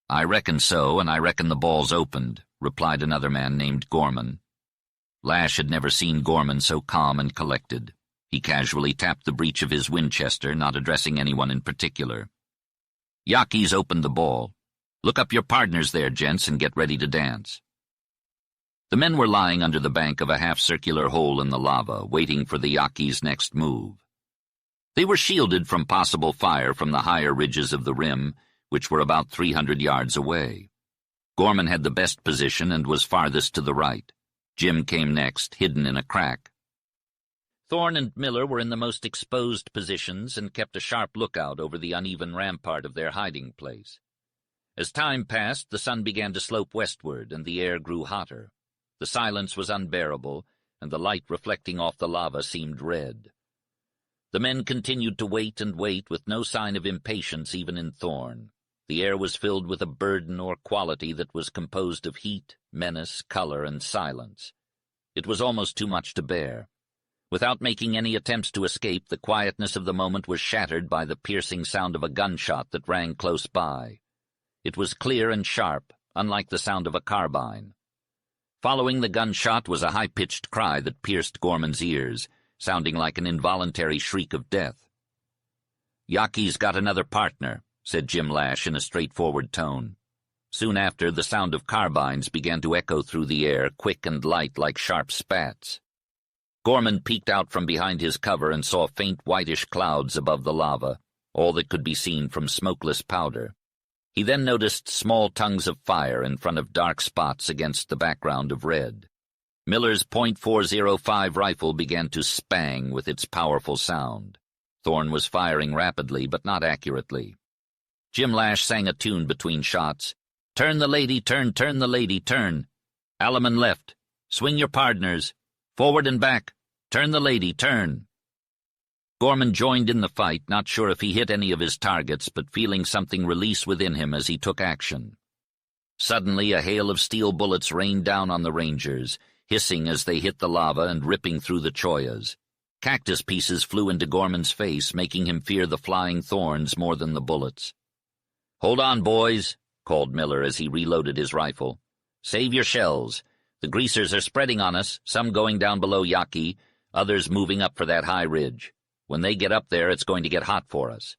"I reckon so, and I reckon the ball's opened," replied another man named Gorman. Lash had never seen Gorman so calm and collected. He casually tapped the breech of his Winchester, not addressing anyone in particular. "Yaqui's opened the ball. Look up your partners there, gents, and get ready to dance." The men were lying under the bank of a half-circular hole in the lava, waiting for the Yaqui's next move. They were shielded from possible fire from the higher ridges of the rim, which were about 300 yards away. Gorman had the best position and was farthest to the right. Jim came next, hidden in a crack. Thorne and Miller were in the most exposed positions and kept a sharp lookout over the uneven rampart of their hiding place. As time passed, the sun began to slope westward, and the air grew hotter. The silence was unbearable, and the light reflecting off the lava seemed red. The men continued to wait and wait, with no sign of impatience even in Thorne. The air was filled with a burden or quality that was composed of heat, menace, color, and silence. It was almost too much to bear. Without making any attempts to escape, the quietness of the moment was shattered by the piercing sound of a gunshot that rang close by. It was clear and sharp, unlike the sound of a carbine. Following the gunshot was a high-pitched cry that pierced Gorman's ears, sounding like an involuntary shriek of death. "Yaqui's got another partner," said Jim Lash in a straightforward tone. Soon after, the sound of carbines began to echo through the air, quick and light like sharp spats. Gorman peeked out from behind his cover and saw faint whitish clouds above the lava, all that could be seen from smokeless powder. He then noticed small tongues of fire in front of dark spots against the background of red. Miller's .405 rifle began to spang with its powerful sound. Thorne was firing rapidly, but not accurately. Jim Lash sang a tune between shots. "Turn the lady, turn the lady, turn. Alaman left. Swing your pardners. Forward and back. Turn the lady, turn." Gorman joined in the fight, not sure if he hit any of his targets, but feeling something release within him as he took action. Suddenly, a hail of steel bullets rained down on the Rangers, hissing as they hit the lava and ripping through the choyas. Cactus pieces flew into Gorman's face, making him fear the flying thorns more than the bullets. "Hold on, boys," called Miller as he reloaded his rifle. "Save your shells. The greasers are spreading on us, some going down below Yaqui, others moving up for that high ridge. When they get up there, it's going to get hot for us."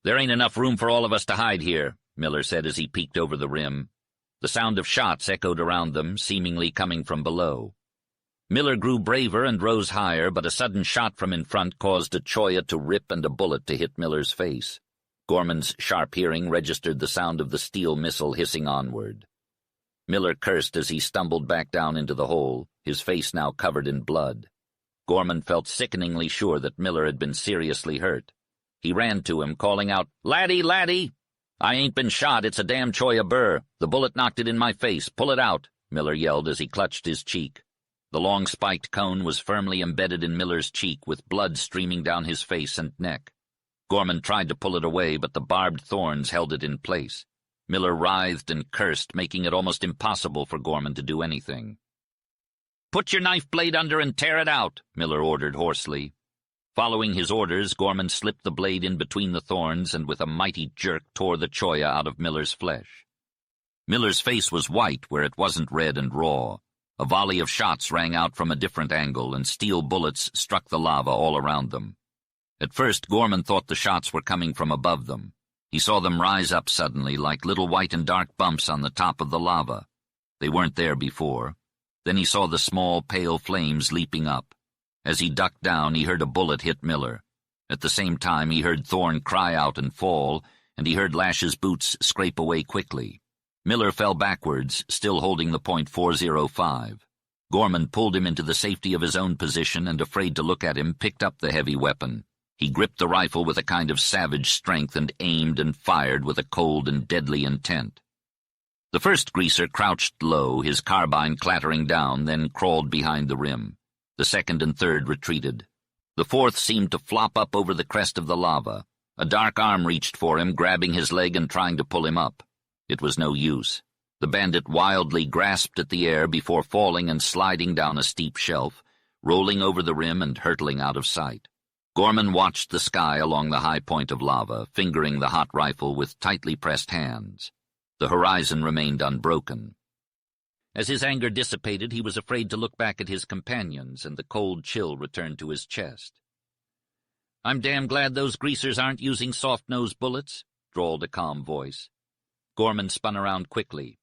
"There ain't enough room for all of us to hide here," Miller said as he peeked over the rim. The sound of shots echoed around them, seemingly coming from below. Miller grew braver and rose higher, but a sudden shot from in front caused a choya to rip and a bullet to hit Miller's face. Gorman's sharp hearing registered the sound of the steel missile hissing onward. Miller cursed as he stumbled back down into the hole, his face now covered in blood. Gorman felt sickeningly sure that Miller had been seriously hurt. He ran to him, calling out, "Laddie, laddie!" "I ain't been shot, it's a damn choya burr. The bullet knocked it in my face. Pull it out," Miller yelled as he clutched his cheek. The long spiked cone was firmly embedded in Miller's cheek, with blood streaming down his face and neck. Gorman tried to pull it away, but the barbed thorns held it in place. Miller writhed and cursed, making it almost impossible for Gorman to do anything. "Put your knife blade under and tear it out," Miller ordered hoarsely. Following his orders, Gorman slipped the blade in between the thorns and with a mighty jerk tore the choya out of Miller's flesh. Miller's face was white where it wasn't red and raw. A volley of shots rang out from a different angle, and steel bullets struck the lava all around them. At first, Gorman thought the shots were coming from above them. He saw them rise up suddenly like little white and dark bumps on the top of the lava. They weren't there before. Then he saw the small, pale flames leaping up. As he ducked down, he heard a bullet hit Miller. At the same time, he heard Thorne cry out and fall, and he heard Lash's boots scrape away quickly. Miller fell backwards, still holding the .405. Gorman pulled him into the safety of his own position and, afraid to look at him, picked up the heavy weapon. He gripped the rifle with a kind of savage strength and aimed and fired with a cold and deadly intent. The first greaser crouched low, his carbine clattering down, then crawled behind the rim. The second and third retreated. The fourth seemed to flop up over the crest of the lava. A dark arm reached for him, grabbing his leg and trying to pull him up. It was no use. The bandit wildly grasped at the air before falling and sliding down a steep shelf, rolling over the rim and hurtling out of sight. Gorman watched the sky along the high point of lava, fingering the hot rifle with tightly pressed hands. The horizon remained unbroken. As his anger dissipated, he was afraid to look back at his companions, and the cold chill returned to his chest. "I'm damn glad those greasers aren't using soft-nosed bullets," drawled a calm voice. Gorman spun around quickly.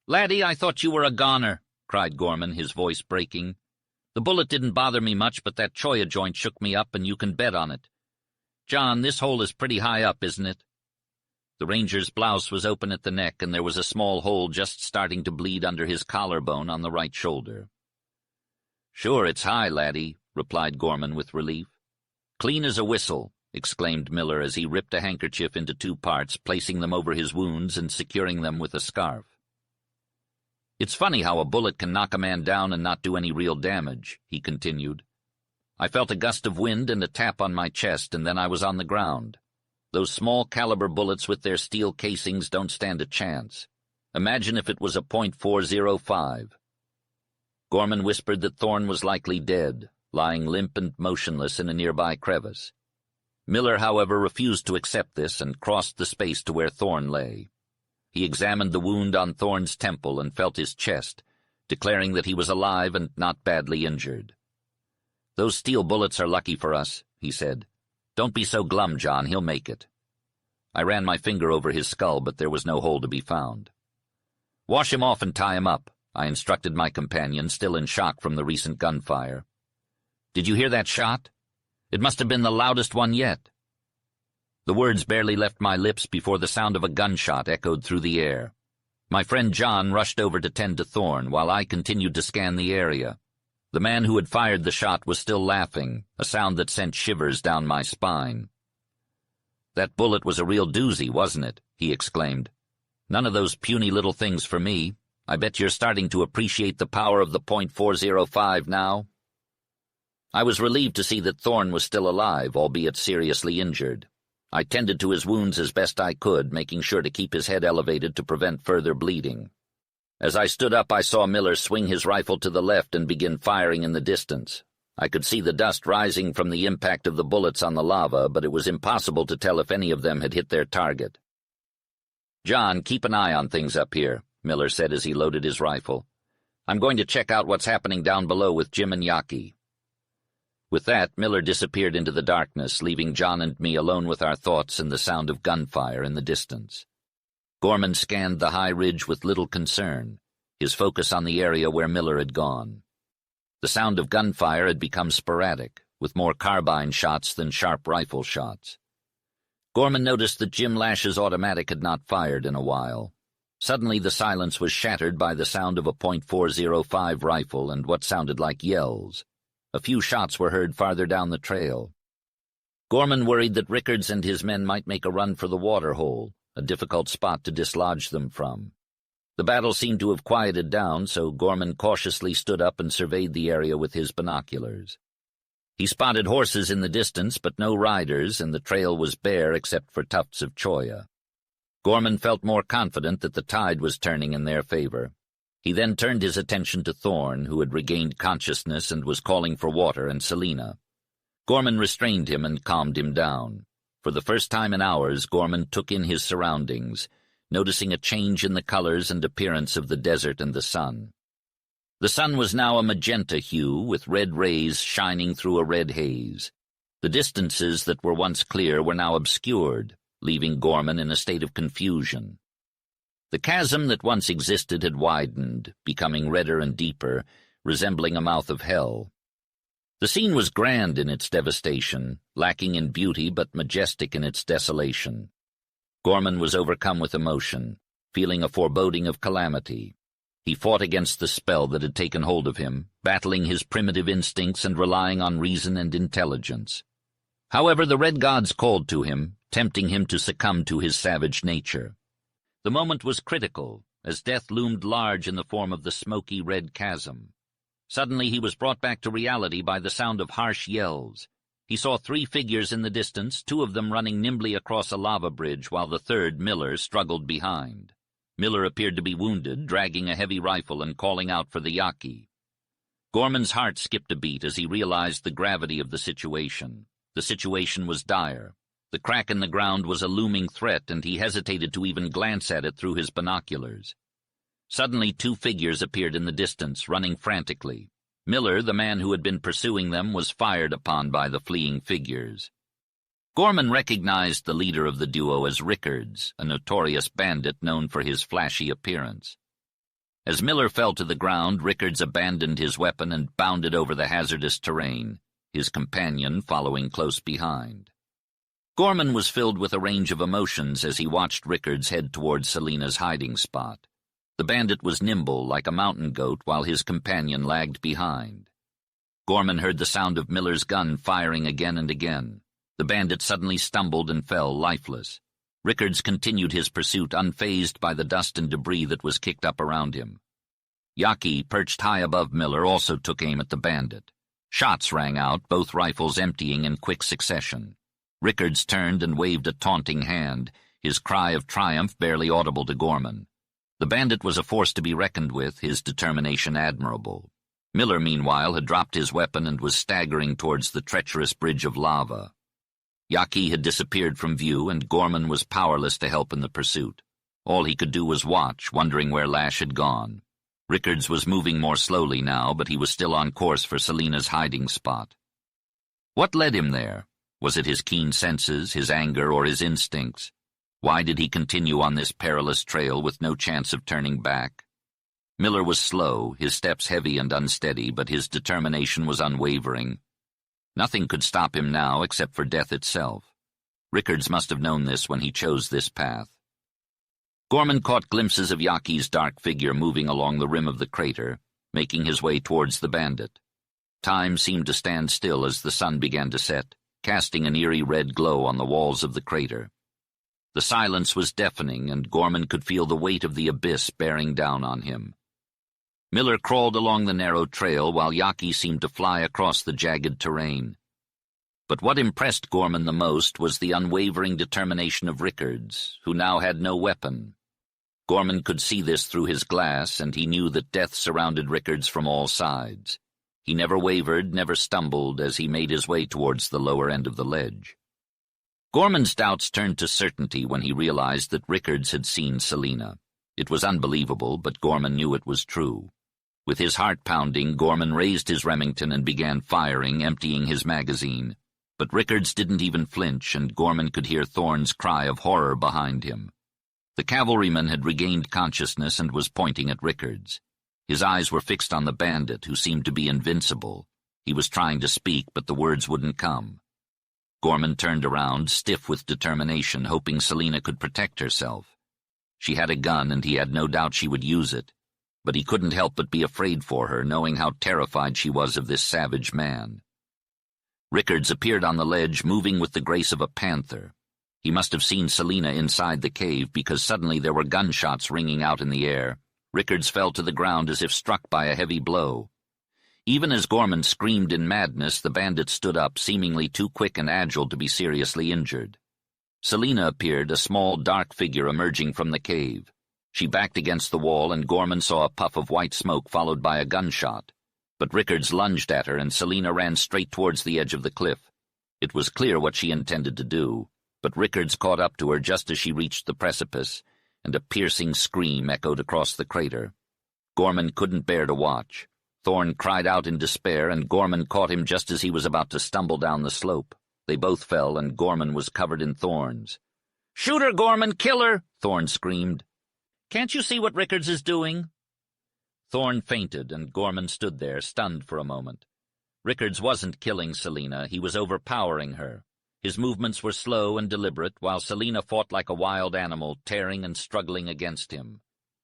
"Laddie, I thought you were a goner," cried Gorman, his voice breaking. "The bullet didn't bother me much, but that choya joint shook me up, and you can bet on it. John, this hole is pretty high up, isn't it?" The ranger's blouse was open at the neck, and there was a small hole just starting to bleed under his collarbone on the right shoulder. "Sure, it's high, laddie," replied Gorman with relief. "Clean as a whistle," exclaimed Miller as he ripped a handkerchief into two parts, placing them over his wounds and securing them with a scarf. "It's funny how a bullet can knock a man down and not do any real damage," he continued. "I felt a gust of wind and a tap on my chest, and then I was on the ground. Those small-caliber bullets with their steel casings don't stand a chance. Imagine if it was a .405. Gorman whispered that Thorne was likely dead, lying limp and motionless in a nearby crevice. Miller, however, refused to accept this and crossed the space to where Thorne lay. He examined the wound on Thorne's temple and felt his chest, declaring that he was alive and not badly injured. "Those steel bullets are lucky for us," he said. "Don't be so glum, John, he'll make it." I ran my finger over his skull, but there was no hole to be found. "Wash him off and tie him up," I instructed my companion, still in shock from the recent gunfire. "Did you hear that shot? It must have been the loudest one yet." The words barely left my lips before the sound of a gunshot echoed through the air. My friend John rushed over to tend to Thorne, while I continued to scan the area. The man who had fired the shot was still laughing, a sound that sent shivers down my spine. "That bullet was a real doozy, wasn't it?" he exclaimed. "None of those puny little things for me. I bet you're starting to appreciate the power of the .405 now." I was relieved to see that Thorne was still alive, albeit seriously injured. I tended to his wounds as best I could, making sure to keep his head elevated to prevent further bleeding. As I stood up, I saw Miller swing his rifle to the left and begin firing in the distance. I could see the dust rising from the impact of the bullets on the lava, but it was impossible to tell if any of them had hit their target. "John, keep an eye on things up here," Miller said as he loaded his rifle. "I'm going to check out what's happening down below with Jim and Yaki." With that, Miller disappeared into the darkness, leaving John and me alone with our thoughts and the sound of gunfire in the distance. Gorman scanned the high ridge with little concern, his focus on the area where Miller had gone. The sound of gunfire had become sporadic, with more carbine shots than sharp rifle shots. Gorman noticed that Jim Lash's automatic had not fired in a while. Suddenly the silence was shattered by the sound of a .405 rifle and what sounded like yells. A few shots were heard farther down the trail. Gorman worried that Rickards and his men might make a run for the water hole, a difficult spot to dislodge them from. The battle seemed to have quieted down, so Gorman cautiously stood up and surveyed the area with his binoculars. He spotted horses in the distance, but no riders, and the trail was bare except for tufts of cholla. Gorman felt more confident that the tide was turning in their favor. He then turned his attention to Thorn, who had regained consciousness and was calling for water, and Selina. Gorman restrained him and calmed him down. For the first time in hours, Gorman took in his surroundings, noticing a change in the colors and appearance of the desert and the sun. The sun was now a magenta hue, with red rays shining through a red haze. The distances that were once clear were now obscured, leaving Gorman in a state of confusion. The chasm that once existed had widened, becoming redder and deeper, resembling a mouth of hell. The scene was grand in its devastation, lacking in beauty but majestic in its desolation. Gorman was overcome with emotion, feeling a foreboding of calamity. He fought against the spell that had taken hold of him, battling his primitive instincts and relying on reason and intelligence. However, the red gods called to him, tempting him to succumb to his savage nature. The moment was critical, as death loomed large in the form of the smoky red chasm. Suddenly he was brought back to reality by the sound of harsh yells. He saw 3 figures in the distance, 2 of them running nimbly across a lava bridge, while the third, Miller, struggled behind. Miller appeared to be wounded, dragging a heavy rifle and calling out for the Yaqui. Gorman's heart skipped a beat as he realized the gravity of the situation. The situation was dire. The crack in the ground was a looming threat, and he hesitated to even glance at it through his binoculars. Suddenly 2 figures appeared in the distance, running frantically. Miller, the man who had been pursuing them, was fired upon by the fleeing figures. Gorman recognized the leader of the duo as Rickards, a notorious bandit known for his flashy appearance. As Miller fell to the ground, Rickards abandoned his weapon and bounded over the hazardous terrain, his companion following close behind. Gorman was filled with a range of emotions as he watched Rickards head towards Selina's hiding spot. The bandit was nimble like a mountain goat, while his companion lagged behind. Gorman heard the sound of Miller's gun firing again and again. The bandit suddenly stumbled and fell lifeless. Rickards continued his pursuit, unfazed by the dust and debris that was kicked up around him. Yaqui, perched high above Miller, also took aim at the bandit. Shots rang out, both rifles emptying in quick succession. Rickards turned and waved a taunting hand, his cry of triumph barely audible to Gorman. The bandit was a force to be reckoned with, his determination admirable. Miller, meanwhile, had dropped his weapon and was staggering towards the treacherous bridge of lava. Yaqui had disappeared from view, and Gorman was powerless to help in the pursuit. All he could do was watch, wondering where Lash had gone. Rickards was moving more slowly now, but he was still on course for Selina's hiding spot. What led him there? Was it his keen senses, his anger, or his instincts? Why did he continue on this perilous trail with no chance of turning back? Miller was slow, his steps heavy and unsteady, but his determination was unwavering. Nothing could stop him now except for death itself. Rickards must have known this when he chose this path. Gorman caught glimpses of Yaqui's dark figure moving along the rim of the crater, making his way towards the bandit. Time seemed to stand still as the sun began to set, casting an eerie red glow on the walls of the crater. The silence was deafening, and Gorman could feel the weight of the abyss bearing down on him. Miller crawled along the narrow trail while Yaqui seemed to fly across the jagged terrain. But what impressed Gorman the most was the unwavering determination of Rickards, who now had no weapon. Gorman could see this through his glass, and he knew that death surrounded Rickards from all sides. He never wavered, never stumbled as he made his way towards the lower end of the ledge. Gorman's doubts turned to certainty when he realized that Rickards had seen Selina. It was unbelievable, but Gorman knew it was true. With his heart pounding, Gorman raised his Remington and began firing, emptying his magazine. But Rickards didn't even flinch, and Gorman could hear Thorn's cry of horror behind him. The cavalryman had regained consciousness and was pointing at Rickards. His eyes were fixed on the bandit, who seemed to be invincible. He was trying to speak, but the words wouldn't come. Gorman turned around, stiff with determination, hoping Selina could protect herself. She had a gun, and he had no doubt she would use it. But he couldn't help but be afraid for her, knowing how terrified she was of this savage man. Rickards appeared on the ledge, moving with the grace of a panther. He must have seen Selina inside the cave, because suddenly there were gunshots ringing out in the air, Rickards fell to the ground as if struck by a heavy blow. Even as Gorman screamed in madness, the bandit stood up, seemingly too quick and agile to be seriously injured. Selina appeared, a small, dark figure emerging from the cave. She backed against the wall, and Gorman saw a puff of white smoke followed by a gunshot. But Rickards lunged at her, and Selina ran straight towards the edge of the cliff. It was clear what she intended to do, but Rickards caught up to her just as she reached the precipice, and a piercing scream echoed across the crater. Gorman couldn't bear to watch. Thorne cried out in despair, and Gorman caught him just as he was about to stumble down the slope. They both fell, and Gorman was covered in thorns. "Shoot her, Gorman! Kill her!" Thorne screamed. "Can't you see what Rickards is doing?" Thorne fainted, and Gorman stood there, stunned for a moment. Rickards wasn't killing Selina, he was overpowering her. His movements were slow and deliberate, while Selina fought like a wild animal, tearing and struggling against him.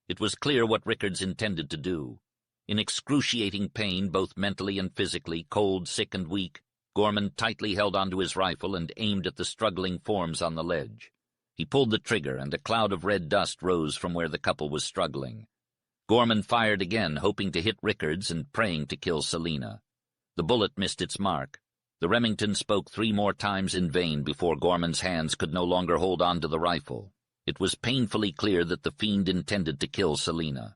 It was clear what Rickards intended to do. In excruciating pain, both mentally and physically, cold, sick, and weak, Gorman tightly held onto his rifle and aimed at the struggling forms on the ledge. He pulled the trigger, and a cloud of red dust rose from where the couple was struggling. Gorman fired again, hoping to hit Rickards and praying to kill Selina. The bullet missed its mark. The Remington spoke 3 more times in vain before Gorman's hands could no longer hold on to the rifle. It was painfully clear that the fiend intended to kill Selina.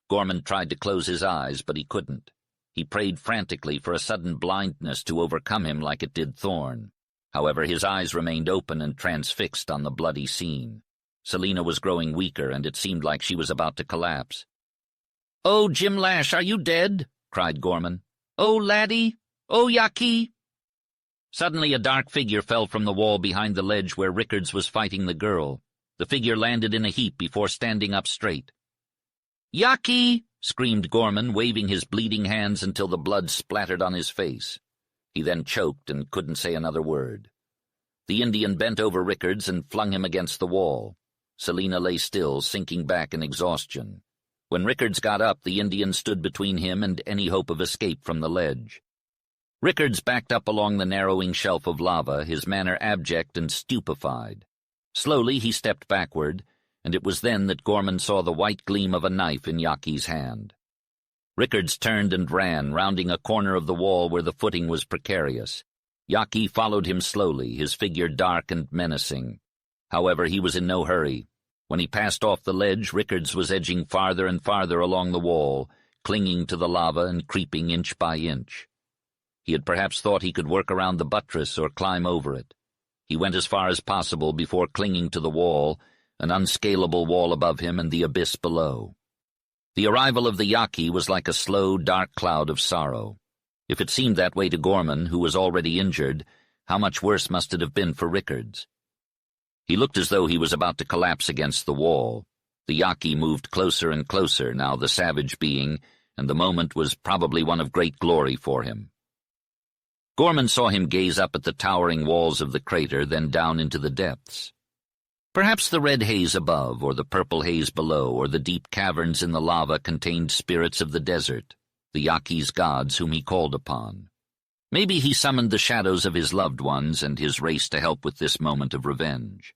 Gorman tried to close his eyes, but he couldn't. He prayed frantically for a sudden blindness to overcome him like it did Thorne. However, his eyes remained open and transfixed on the bloody scene. Selina was growing weaker, and it seemed like she was about to collapse. "Oh, Jim Lash, are you dead?" cried Gorman. "Oh, laddie! Oh, Yaqui!" Suddenly a dark figure fell from the wall behind the ledge where Rickards was fighting the girl. The figure landed in a heap before standing up straight. "Yaqui!" screamed Gorman, waving his bleeding hands until the blood splattered on his face. He then choked and couldn't say another word. The Indian bent over Rickards and flung him against the wall. Selina lay still, sinking back in exhaustion. When Rickards got up, the Indian stood between him and any hope of escape from the ledge. Rickards backed up along the narrowing shelf of lava, his manner abject and stupefied. Slowly he stepped backward, and it was then that Gorman saw the white gleam of a knife in Yaqui's hand. Rickards turned and ran, rounding a corner of the wall where the footing was precarious. Yaqui followed him slowly, his figure dark and menacing. However, he was in no hurry. When he passed off the ledge, Rickards was edging farther and farther along the wall, clinging to the lava and creeping inch by inch. He had perhaps thought he could work around the buttress or climb over it. He went as far as possible before clinging to the wall, an unscalable wall above him and the abyss below. The arrival of the Yaqui was like a slow, dark cloud of sorrow. If it seemed that way to Gorman, who was already injured, how much worse must it have been for Rickards? He looked as though he was about to collapse against the wall. The Yaqui moved closer and closer, now the savage being, and the moment was probably one of great glory for him. Gorman saw him gaze up at the towering walls of the crater, then down into the depths. Perhaps the red haze above, or the purple haze below, or the deep caverns in the lava contained spirits of the desert, the Yaqui's gods whom he called upon. Maybe he summoned the shadows of his loved ones and his race to help with this moment of revenge.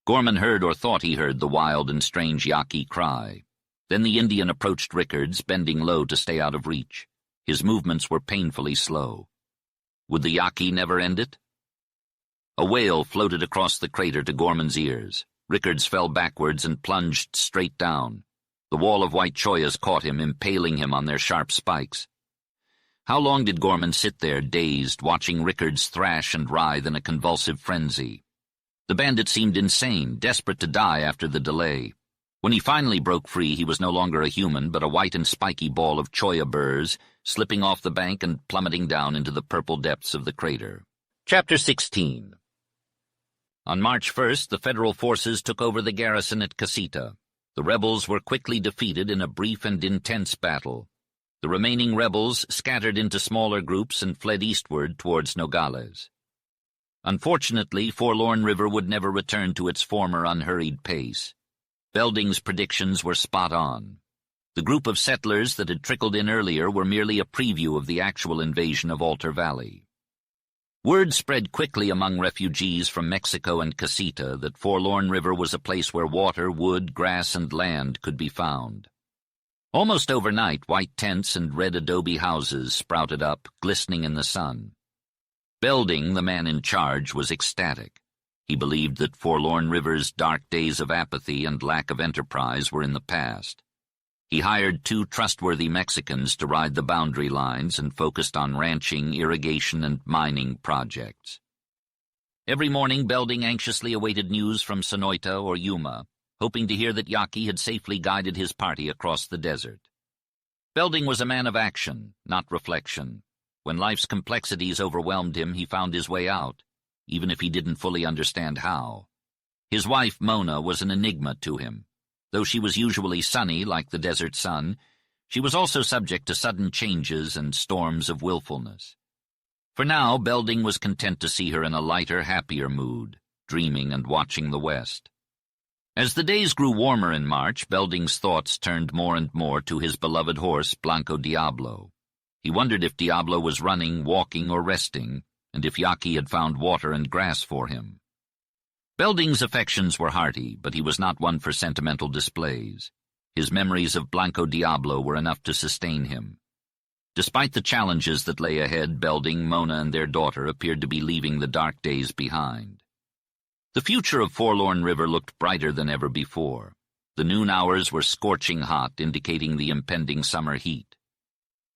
Gorman heard or thought he heard the wild and strange Yaqui cry. Then the Indian approached Rickards, bending low to stay out of reach. His movements were painfully slow. Would the Yaqui never end it? A wail floated across the crater to Gorman's ears. Rickards fell backwards and plunged straight down. The wall of white choyas caught him, impaling him on their sharp spikes. How long did Gorman sit there, dazed, watching Rickards thrash and writhe in a convulsive frenzy? The bandit seemed insane, desperate to die after the delay. When he finally broke free, he was no longer a human, but a white and spiky ball of choya burrs, slipping off the bank and plummeting down into the purple depths of the crater. Chapter 16. On March 1st, the Federal forces took over the garrison at Casita. The rebels were quickly defeated in a brief and intense battle. The remaining rebels scattered into smaller groups and fled eastward towards Nogales. Unfortunately, Forlorn River would never return to its former unhurried pace. Belding's predictions were spot on. The group of settlers that had trickled in earlier were merely a preview of the actual invasion of Altar Valley. Word spread quickly among refugees from Mexico and Casita that Forlorn River was a place where water, wood, grass, and land could be found. Almost overnight, white tents and red adobe houses sprouted up, glistening in the sun. Belding, the man in charge, was ecstatic. He believed that Forlorn River's dark days of apathy and lack of enterprise were in the past. He hired 2 trustworthy Mexicans to ride the boundary lines and focused on ranching, irrigation, and mining projects. Every morning, Belding anxiously awaited news from Sonoita or Yuma, hoping to hear that Yaqui had safely guided his party across the desert. Belding was a man of action, not reflection. When life's complexities overwhelmed him, he found his way out, even if he didn't fully understand how. His wife, Mona, was an enigma to him. Though she was usually sunny like the desert sun, she was also subject to sudden changes and storms of willfulness. For now, Belding was content to see her in a lighter, happier mood, dreaming and watching the west. As the days grew warmer in March, Belding's thoughts turned more and more to his beloved horse, Blanco Diablo. He wondered if Diablo was running, walking, or resting, and if Yaqui had found water and grass for him. Belding's affections were hearty, but he was not one for sentimental displays. His memories of Blanco Diablo were enough to sustain him. Despite the challenges that lay ahead, Belding, Mona, and their daughter appeared to be leaving the dark days behind. The future of Forlorn River looked brighter than ever before. The noon hours were scorching hot, indicating the impending summer heat.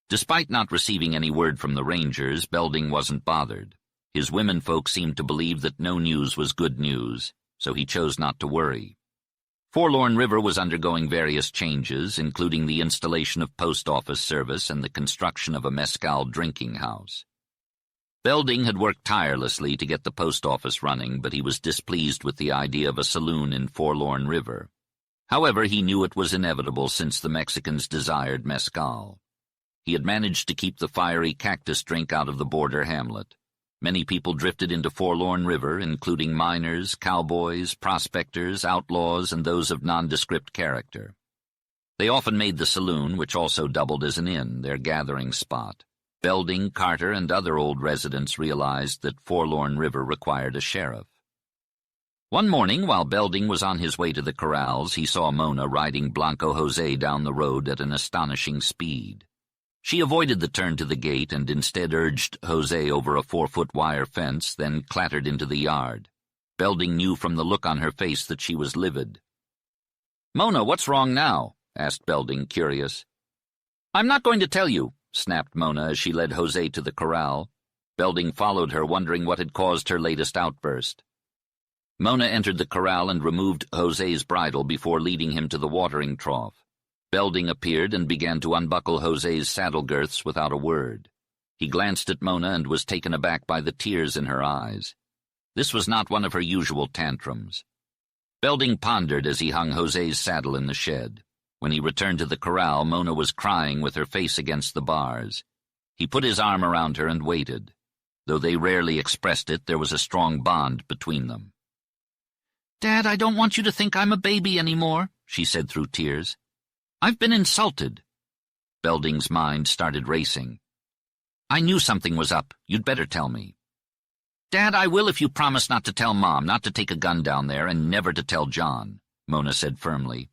Despite not receiving any word from the rangers, Belding wasn't bothered. His womenfolk seemed to believe that no news was good news, so he chose not to worry. Forlorn River was undergoing various changes, including the installation of post office service and the construction of a mezcal drinking house. Belding had worked tirelessly to get the post office running, but he was displeased with the idea of a saloon in Forlorn River. However, he knew it was inevitable since the Mexicans desired mezcal. He had managed to keep the fiery cactus drink out of the border hamlet. Many people drifted into Forlorn River, including miners, cowboys, prospectors, outlaws, and those of nondescript character. They often made the saloon, which also doubled as an inn, their gathering spot. Belding, Carter, and other old residents realized that Forlorn River required a sheriff. One morning, while Belding was on his way to the corrals, he saw Mona riding Blanco Jose down the road at an astonishing speed. She avoided the turn to the gate and instead urged Jose over a 4-foot wire fence, then clattered into the yard. Belding knew from the look on her face that she was livid. "Mona, what's wrong now?" asked Belding, curious. "I'm not going to tell you," snapped Mona as she led Jose to the corral. Belding followed her, wondering what had caused her latest outburst. Mona entered the corral and removed Jose's bridle before leading him to the watering trough. Belding appeared and began to unbuckle Jose's saddle girths without a word. He glanced at Mona and was taken aback by the tears in her eyes. This was not one of her usual tantrums. Belding pondered as he hung Jose's saddle in the shed. When he returned to the corral, Mona was crying with her face against the bars. He put his arm around her and waited. Though they rarely expressed it, there was a strong bond between them. "Dad, I don't want you to think I'm a baby anymore," she said through tears. "I've been insulted." Belding's mind started racing. "I knew something was up. You'd better tell me." "Dad, I will if you promise not to tell Mom, not to take a gun down there, and never to tell John," Mona said firmly.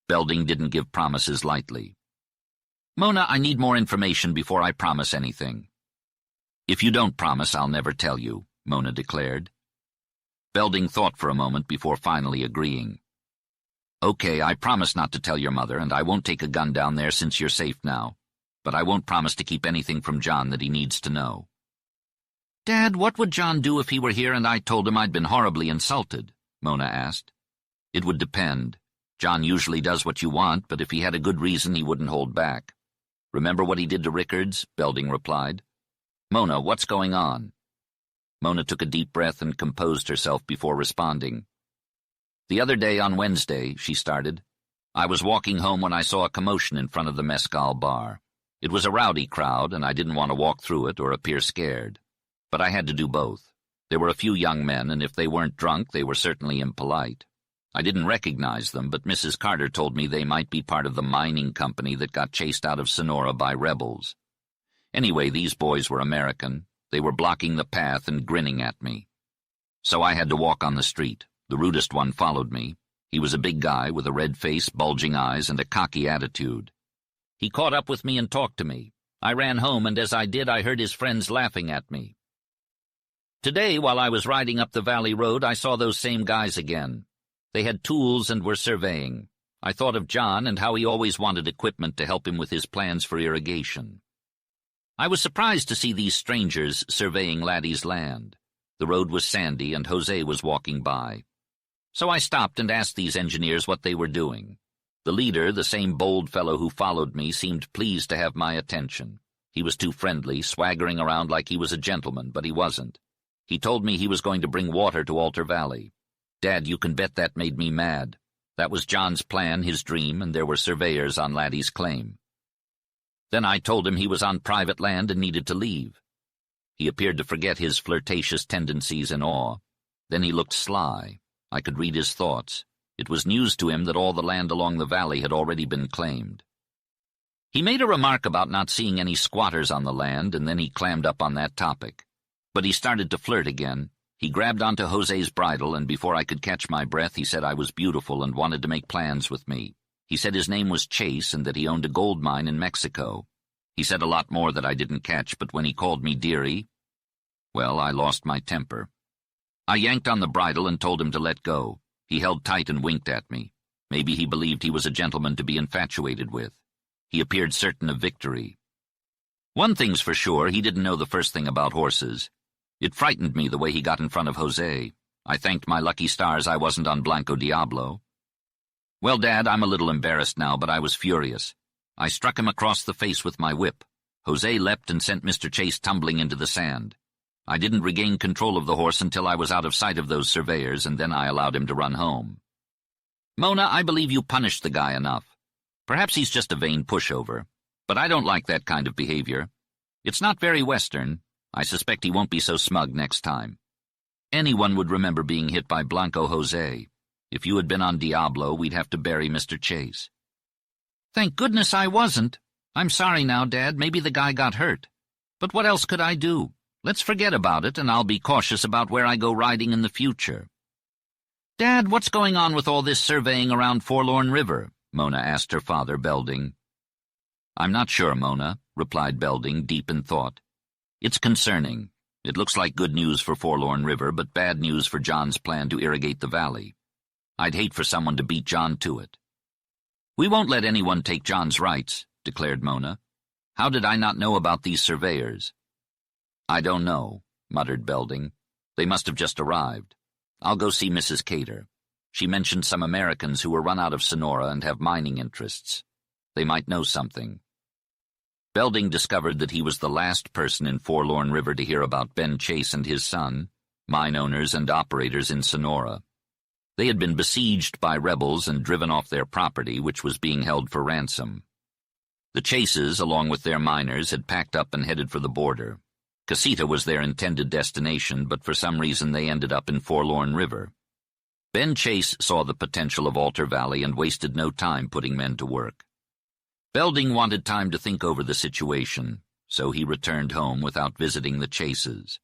Belding didn't give promises lightly. "Mona, I need more information before I promise anything." "If you don't promise, I'll never tell you," Mona declared. Belding thought for a moment before finally agreeing. "Okay, I promise not to tell your mother, and I won't take a gun down there since you're safe now. But I won't promise to keep anything from John that he needs to know." "Dad, what would John do if he were here and I told him I'd been horribly insulted?" Mona asked. "It would depend. John usually does what you want, but if he had a good reason, he wouldn't hold back. Remember what he did to Rickards?" Belding replied. "Mona, what's going on?" Mona took a deep breath and composed herself before responding. "The other day on Wednesday," she started, "I was walking home when I saw a commotion in front of the mezcal bar. It was a rowdy crowd, and I didn't want to walk through it or appear scared. But I had to do both. There were a few young men, and if they weren't drunk, they were certainly impolite. I didn't recognize them, but Mrs. Carter told me they might be part of the mining company that got chased out of Sonora by rebels. Anyway, these boys were American. They were blocking the path and grinning at me. So I had to walk on the street. The rudest one followed me. He was a big guy with a red face, bulging eyes, and a cocky attitude. He caught up with me and talked to me. I ran home, and as I did, I heard his friends laughing at me. Today, while I was riding up the valley road, I saw those same guys again. They had tools and were surveying. I thought of John and how he always wanted equipment to help him with his plans for irrigation. I was surprised to see these strangers surveying Laddie's land. The road was sandy, and Jose was walking by. So I stopped and asked these engineers what they were doing. The leader, the same bold fellow who followed me, seemed pleased to have my attention. He was too friendly, swaggering around like he was a gentleman, but he wasn't. He told me he was going to bring water to Altar Valley. Dad, you can bet that made me mad. That was John's plan, his dream, and there were surveyors on Laddie's claim. Then I told him he was on private land and needed to leave. He appeared to forget his flirtatious tendencies in awe. Then he looked sly. I could read his thoughts. It was news to him that all the land along the valley had already been claimed. He made a remark about not seeing any squatters on the land, and then he clammed up on that topic. But he started to flirt again. He grabbed onto Jose's bridle, and before I could catch my breath, he said I was beautiful and wanted to make plans with me. He said his name was Chase and that he owned a gold mine in Mexico. He said a lot more that I didn't catch, but when he called me dearie, well, I lost my temper. I yanked on the bridle and told him to let go. He held tight and winked at me. Maybe he believed he was a gentleman to be infatuated with. He appeared certain of victory. One thing's for sure, he didn't know the first thing about horses. It frightened me the way he got in front of Jose. I thanked my lucky stars I wasn't on Blanco Diablo. Well, Dad, I'm a little embarrassed now, but I was furious. I struck him across the face with my whip. Jose leapt and sent Mr. Chase tumbling into the sand. I didn't regain control of the horse until I was out of sight of those surveyors, and then I allowed him to run home. Mona, I believe you punished the guy enough. Perhaps he's just a vain pushover, but I don't like that kind of behavior. It's not very Western. I suspect he won't be so smug next time. Anyone would remember being hit by Blanco Jose. If you had been on Diablo, we'd have to bury Mr. Chase. Thank goodness I wasn't. I'm sorry now, Dad. Maybe the guy got hurt. But what else could I do? Let's forget about it, and I'll be cautious about where I go riding in the future. Dad, what's going on with all this surveying around Forlorn River? Mona asked her father, Belding. I'm not sure, Mona, replied Belding, deep in thought. It's concerning. It looks like good news for Forlorn River, but bad news for John's plan to irrigate the valley. I'd hate for someone to beat John to it. We won't let anyone take John's rights, declared Mona. How did I not know about these surveyors? I don't know, muttered Belding. They must have just arrived. I'll go see Mrs. Cater. She mentioned some Americans who were run out of Sonora and have mining interests. They might know something. Belding discovered that he was the last person in Forlorn River to hear about Ben Chase and his son, mine owners and operators in Sonora. They had been besieged by rebels and driven off their property, which was being held for ransom. The Chases, along with their miners, had packed up and headed for the border. Casita was their intended destination, but for some reason they ended up in Forlorn River. Ben Chase saw the potential of Altar Valley and wasted no time putting men to work. Belding wanted time to think over the situation, so he returned home without visiting the Chases.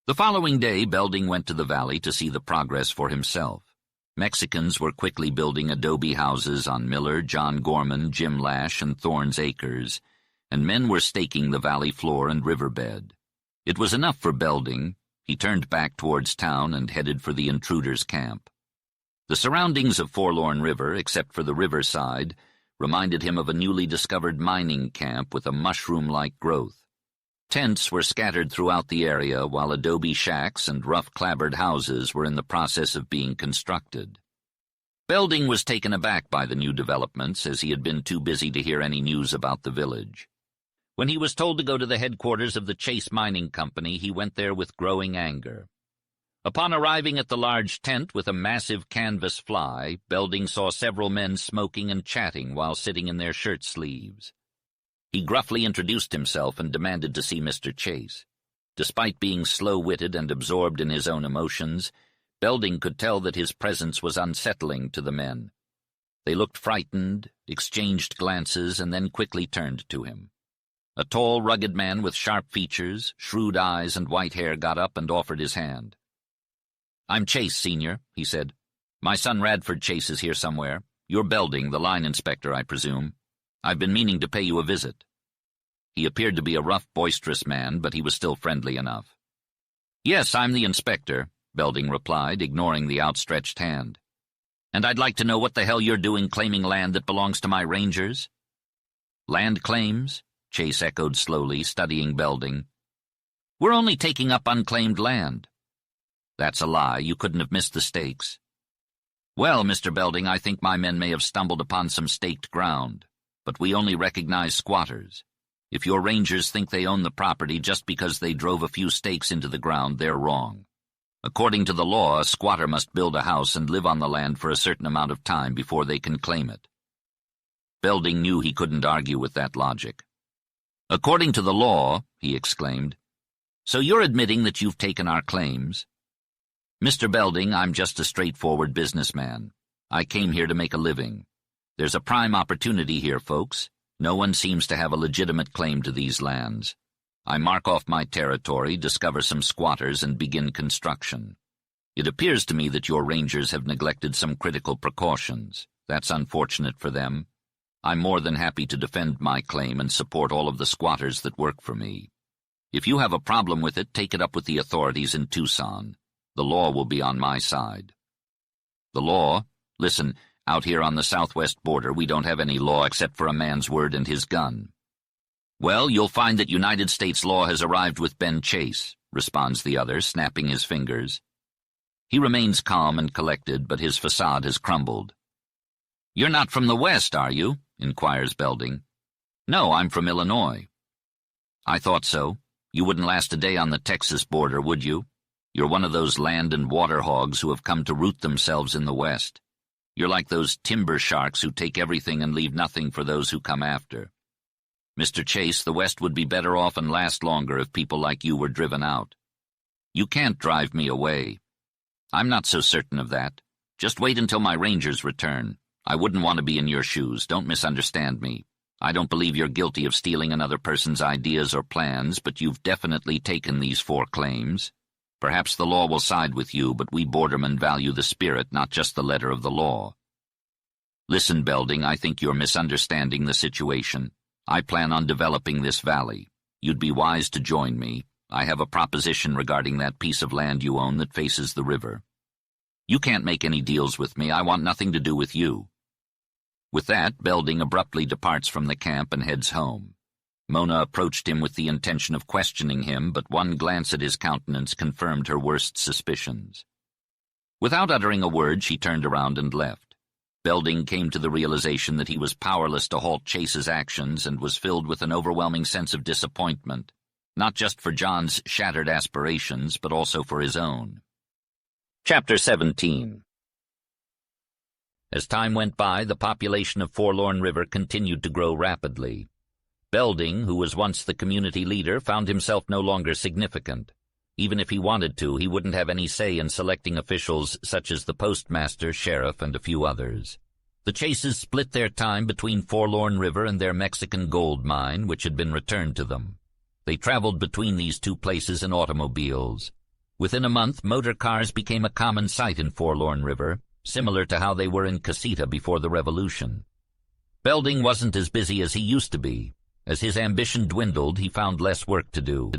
The following day, Belding went to the valley to see the progress for himself. Mexicans were quickly building adobe houses on Miller, John Gorman, Jim Lash, and Thorne's Acres, and men were staking the valley floor and riverbed. It was enough for Belding. He turned back towards town and headed for the intruders' camp. The surroundings of Forlorn River, except for the riverside, reminded him of a newly discovered mining camp with a mushroom-like growth. Tents were scattered throughout the area, while adobe shacks and rough clapboard houses were in the process of being constructed. Belding was taken aback by the new developments, as he had been too busy to hear any news about the village. When he was told to go to the headquarters of the Chase Mining Company, he went there with growing anger. Upon arriving at the large tent with a massive canvas fly, Belding saw several men smoking and chatting while sitting in their shirt sleeves. He gruffly introduced himself and demanded to see Mr. Chase. Despite being slow-witted and absorbed in his own emotions, Belding could tell that his presence was unsettling to the men. They looked frightened, exchanged glances, and then quickly turned to him. A tall, rugged man with sharp features, shrewd eyes, and white hair got up and offered his hand. "I'm Chase, Senior," he said. "My son Radford Chase is here somewhere. You're Belding, the line inspector, I presume. I've been meaning to pay you a visit." He appeared to be a rough, boisterous man, but he was still friendly enough. "Yes, I'm the inspector," Belding replied, ignoring the outstretched hand. "And I'd like to know what the hell you're doing claiming land that belongs to my rangers." "Land claims?" Chase echoed slowly, studying Belding. "We're only taking up unclaimed land." "That's a lie. You couldn't have missed the stakes." "Well, Mr. Belding, I think my men may have stumbled upon some staked ground, but we only recognize squatters. If your rangers think they own the property just because they drove a few stakes into the ground, they're wrong. According to the law, a squatter must build a house and live on the land for a certain amount of time before they can claim it." Belding knew he couldn't argue with that logic. "According to the law," he exclaimed. "So you're admitting that you've taken our claims?" "Mr. Belding, I'm just a straightforward businessman. I came here to make a living. There's a prime opportunity here, folks. No one seems to have a legitimate claim to these lands. I mark off my territory, discover some squatters, and begin construction. It appears to me that your rangers have neglected some critical precautions. That's unfortunate for them. I'm more than happy to defend my claim and support all of the squatters that work for me. If you have a problem with it, take it up with the authorities in Tucson. The law will be on my side." "The law? Listen, out here on the southwest border, we don't have any law except for a man's word and his gun." "Well, you'll find that United States law has arrived with Ben Chase," responds the other, snapping his fingers. He remains calm and collected, but his facade has crumbled. "You're not from the West, are you?" inquires Belding. "No, I'm from Illinois." "I thought so. You wouldn't last a day on the Texas border, would you? You're one of those land and water hogs who have come to root themselves in the West. You're like those timber sharks who take everything and leave nothing for those who come after. Mr. Chase, the West would be better off and last longer if people like you were driven out. You can't drive me away." "I'm not so certain of that. Just wait until my rangers return. I wouldn't want to be in your shoes. Don't misunderstand me. I don't believe you're guilty of stealing another person's ideas or plans, but you've definitely taken these 4 claims. Perhaps the law will side with you, but we bordermen value the spirit, not just the letter of the law." "Listen, Belding, I think you're misunderstanding the situation. I plan on developing this valley. You'd be wise to join me. I have a proposition regarding that piece of land you own that faces the river." "You can't make any deals with me. I want nothing to do with you." With that, Belding abruptly departs from the camp and heads home. Mona approached him with the intention of questioning him, but one glance at his countenance confirmed her worst suspicions. Without uttering a word, she turned around and left. Belding came to the realization that he was powerless to halt Chase's actions and was filled with an overwhelming sense of disappointment, not just for John's shattered aspirations, but also for his own. Chapter 17. As time went by, the population of Forlorn River continued to grow rapidly. Belding, who was once the community leader, found himself no longer significant. Even if he wanted to, he wouldn't have any say in selecting officials such as the postmaster, sheriff, and a few others. The Chases split their time between Forlorn River and their Mexican gold mine, which had been returned to them. They traveled between these 2 places in automobiles. Within a month, motor cars became a common sight in Forlorn River, similar to how they were in Casita before the Revolution. Belding wasn't as busy as he used to be. As his ambition dwindled, he found less work to do.